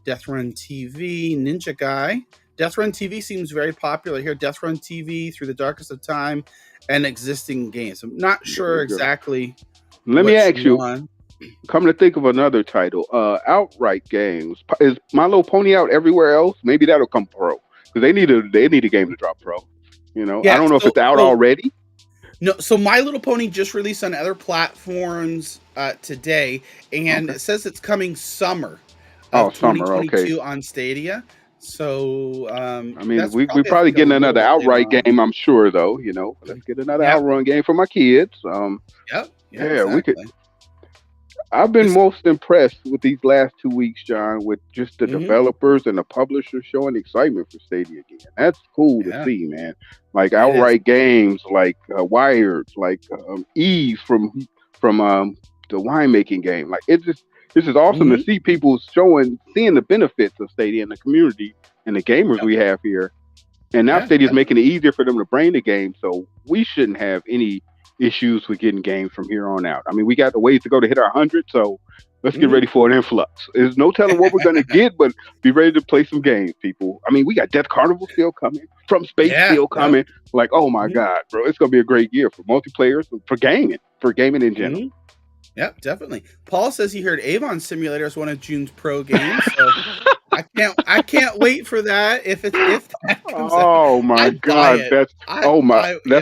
Death Run TV, Ninja Guy. Death Run TV seems very popular here. Death Run TV, Through the Darkest of Time, and existing games. I'm not sure exactly. Let me ask you. Come to think of another title, Outright Games. Is My Little Pony out everywhere else? Maybe that'll come pro because they need a game to drop pro. I don't know if it's out already. No, so My Little Pony just released on other platforms today, and it says it's coming summer of 2022 on Stadia. So I mean, we probably getting another Outright game, I'm sure, though. Let's get another Outrun game for my kids. Exactly. We could. I've been most impressed with these last 2 weeks, John, with just the developers and the publishers showing excitement for Stadia again. That's cool to see, man. Like Outright Games, like Wired, like Eve from the winemaking game. Like this is awesome to see people seeing the benefits of Stadia in the community and the gamers we have here. And now Stadia is making it easier for them to bring the game, so we shouldn't have any issues with getting games from here on out. I mean, we got the ways to go to hit our 100, so let's get ready for an influx. There's no telling what we're going to get, but be ready to play some games, people. I mean, we got Death Carnival still coming, From Space still coming. Like, oh my God, bro, it's going to be a great year for multiplayers, for gaming in general. Yep, definitely. Paul says he heard Avon Simulator is one of June's pro games, so I can't wait for that. If that comes out, my God, that's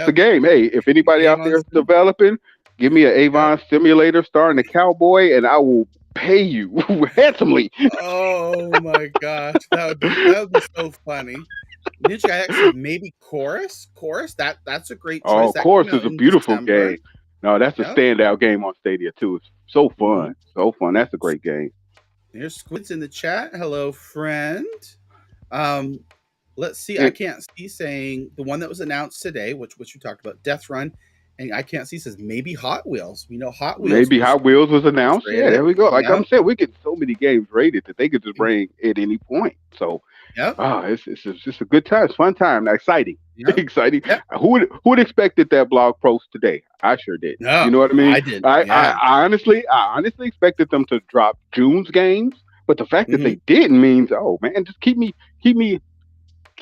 the game. Hey, if anybody out there is developing, give me an Avon Simulator starring a cowboy, and I will pay you handsomely. Oh my gosh, that would be so funny. Ninja Guy actually maybe Chorus. That's a great choice. Chorus is a beautiful game. No, that's a standout game on Stadia too. It's so fun. That's a great game. There's Squids in the chat. Hello, friend. Let's see. I can't see saying the one that was announced today, which you talked about, Death Run, and I can't see says maybe Hot Wheels. We know Hot Wheels. Maybe Hot Wheels was announced. Yeah, there we go. Like I'm saying, we get so many games rated that they could just bring at any point. So it's just a good time. It's a fun time. Exciting. Exciting. Who would expected that blog post today? I sure did. No, you know what I mean? I did. I honestly expected them to drop June's games, but the fact that they didn't means, oh man, just keep me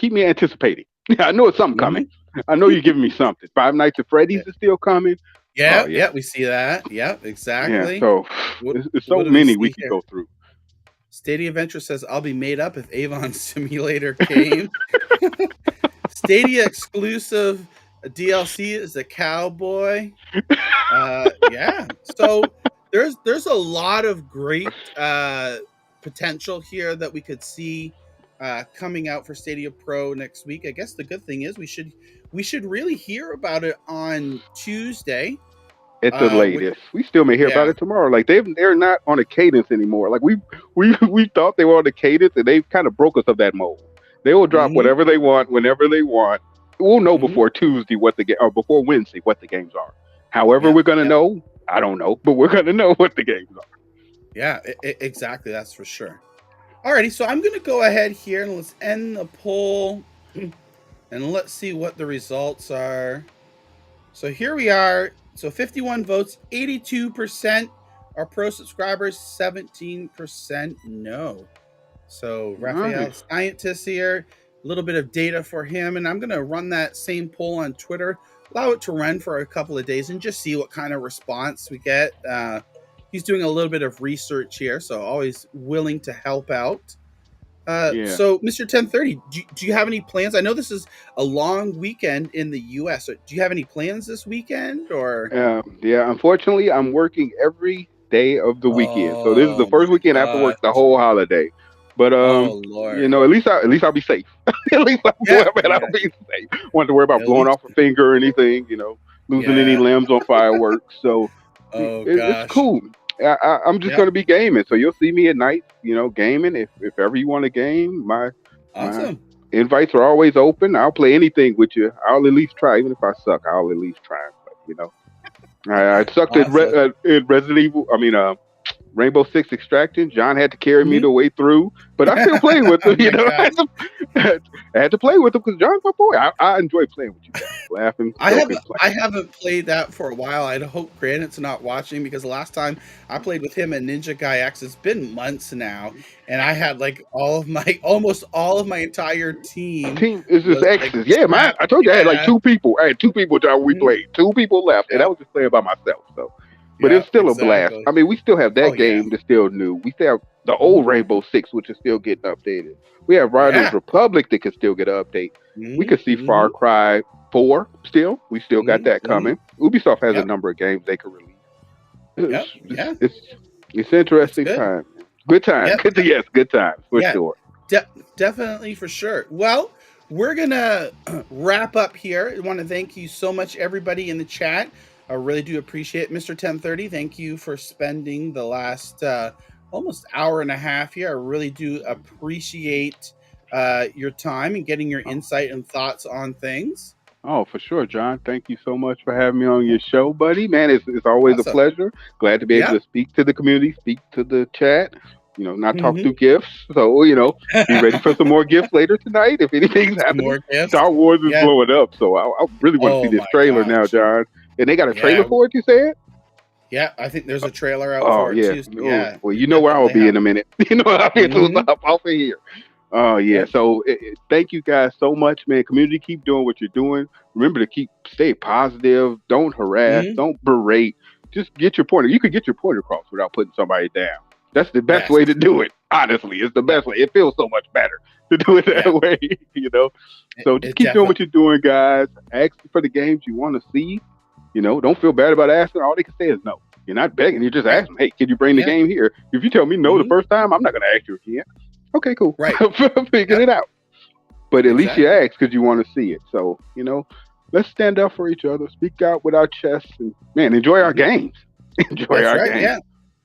anticipating. I know it's something coming. I know you're giving me something. Five Nights at Freddy's is still coming. Yeah, we see that. Yeah, exactly. Yeah, so it's so many we can go through. Stadia Adventure says, I'll be made up if Avon Simulator came. Stadia exclusive DLC is a cowboy. Yeah. So there's a lot of great potential here that we could see coming out for Stadia Pro next week. I guess the good thing is we should really hear about it on Tuesday. At the latest, we still may hear about it tomorrow. Like they're not on a cadence anymore. Like we thought they were on a cadence, and they've kind of broke us of that mold. They will drop whatever they want, whenever they want. We'll know before Tuesday what the game, or before Wednesday what the games are. However, we're gonna know. I don't know, but we're gonna know what the games are. Yeah, exactly. That's for sure. Alrighty, so I'm gonna go ahead here and let's end the poll, and let's see what the results are. So here we are. So 51 votes, 82% are pro subscribers, 17% no. So Raphael, scientist here, a little bit of data for him, and I'm going to run that same poll on Twitter, allow it to run for a couple of days, and just see what kind of response we get. He's doing a little bit of research here, so always willing to help out. So, Mr. 1030, do you have any plans? I know this is a long weekend in the U.S. So do you have any plans this weekend? Or unfortunately, I'm working every day of the weekend. So this is the first weekend I have to work the whole holiday. But you know, at least I'll be safe. At least I'll be safe. Want to worry about blowing off a finger or anything. You know, losing any limbs on fireworks. So it's cool. I'm just going to be gaming, so you'll see me at night, you know, gaming. If ever you want a game, my invites are always open. I'll play anything with you. I'll at least try, even if I suck. I'll at least try. But, you know, I sucked at Resident Evil. Rainbow Six Extraction. John had to carry me the way through, but I still play with him. You know, I had to play with him because John's my boy. I enjoy playing with you guys, laughing. I haven't played that for a while. I hope Granite's not watching, because the last time I played with him and Ninja Guy X, it's been months now, and I had like almost all of my entire team. Team is just X's. Like, I told you I had like 2 people. I had 2 people that we played. 2 people left, and I was just playing by myself. So. But it's still a blast. I mean, we still have that game that's still new. We still have the old Rainbow Six, which is still getting updated. We have Riders Republic that can still get an update. We can see Far Cry 4 still. We still got that coming. Ubisoft has a number of games they can release. It's interesting time. Good time. Good times for sure. Definitely for sure. Well, we're going to wrap up here. I want to thank you so much, everybody in the chat. I really do appreciate it. Mr. 1030, thank you for spending the last almost hour and a half here. I really do appreciate your time and getting your insight and thoughts on things. Oh, for sure, John. Thank you so much for having me on your show, buddy. Man, it's always a pleasure. Glad to be able to speak to the community, speak to the chat, you know, not talk through gifts. So, you know, be ready for some more gifts later tonight if anything's happening. Star Wars is blowing up, so I really want to see this trailer now, John. And they got a trailer for it, you said? Yeah, I think there's a trailer out for it too. Yeah. Well, you know where I'll be in a minute. You know, I'll be off of here. Oh, yeah. So thank you guys so much, man. Community, keep doing what you're doing. Remember to stay positive. Don't harass. Don't berate. Just get your point. You could get your point across without putting somebody down. That's the best way to do it. Honestly, it's the best way. It feels so much better to do it that way, you know? So just keep doing what you're doing, guys. Ask for the games you want to see. You know, don't feel bad about asking. All they can say is no. You're not begging. You're just asking, hey, can you bring the game here? If you tell me no the first time, I'm not going to ask you again. Okay, cool. Right. Figure it out. But at least you ask because you want to see it. So, you know, let's stand up for each other, speak out with our chests, and, man, enjoy our games. Enjoy our games. Yeah.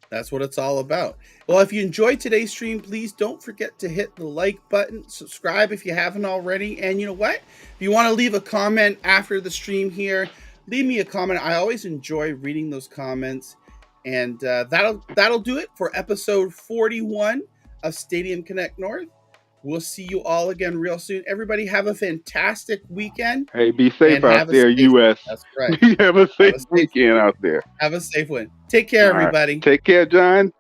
That's what it's all about. Well, if you enjoyed today's stream, please don't forget to hit the like button, subscribe if you haven't already. And you know what? If you want to leave a comment after the stream here, leave me a comment. I always enjoy reading those comments. And that'll do it for episode 41 of Stadium Connect North. We'll see you all again real soon. Everybody have a fantastic weekend. Hey, be safe out there, U.S. That's right. Have a safe weekend out there. Have a safe one. Take care, everybody. Take care, John.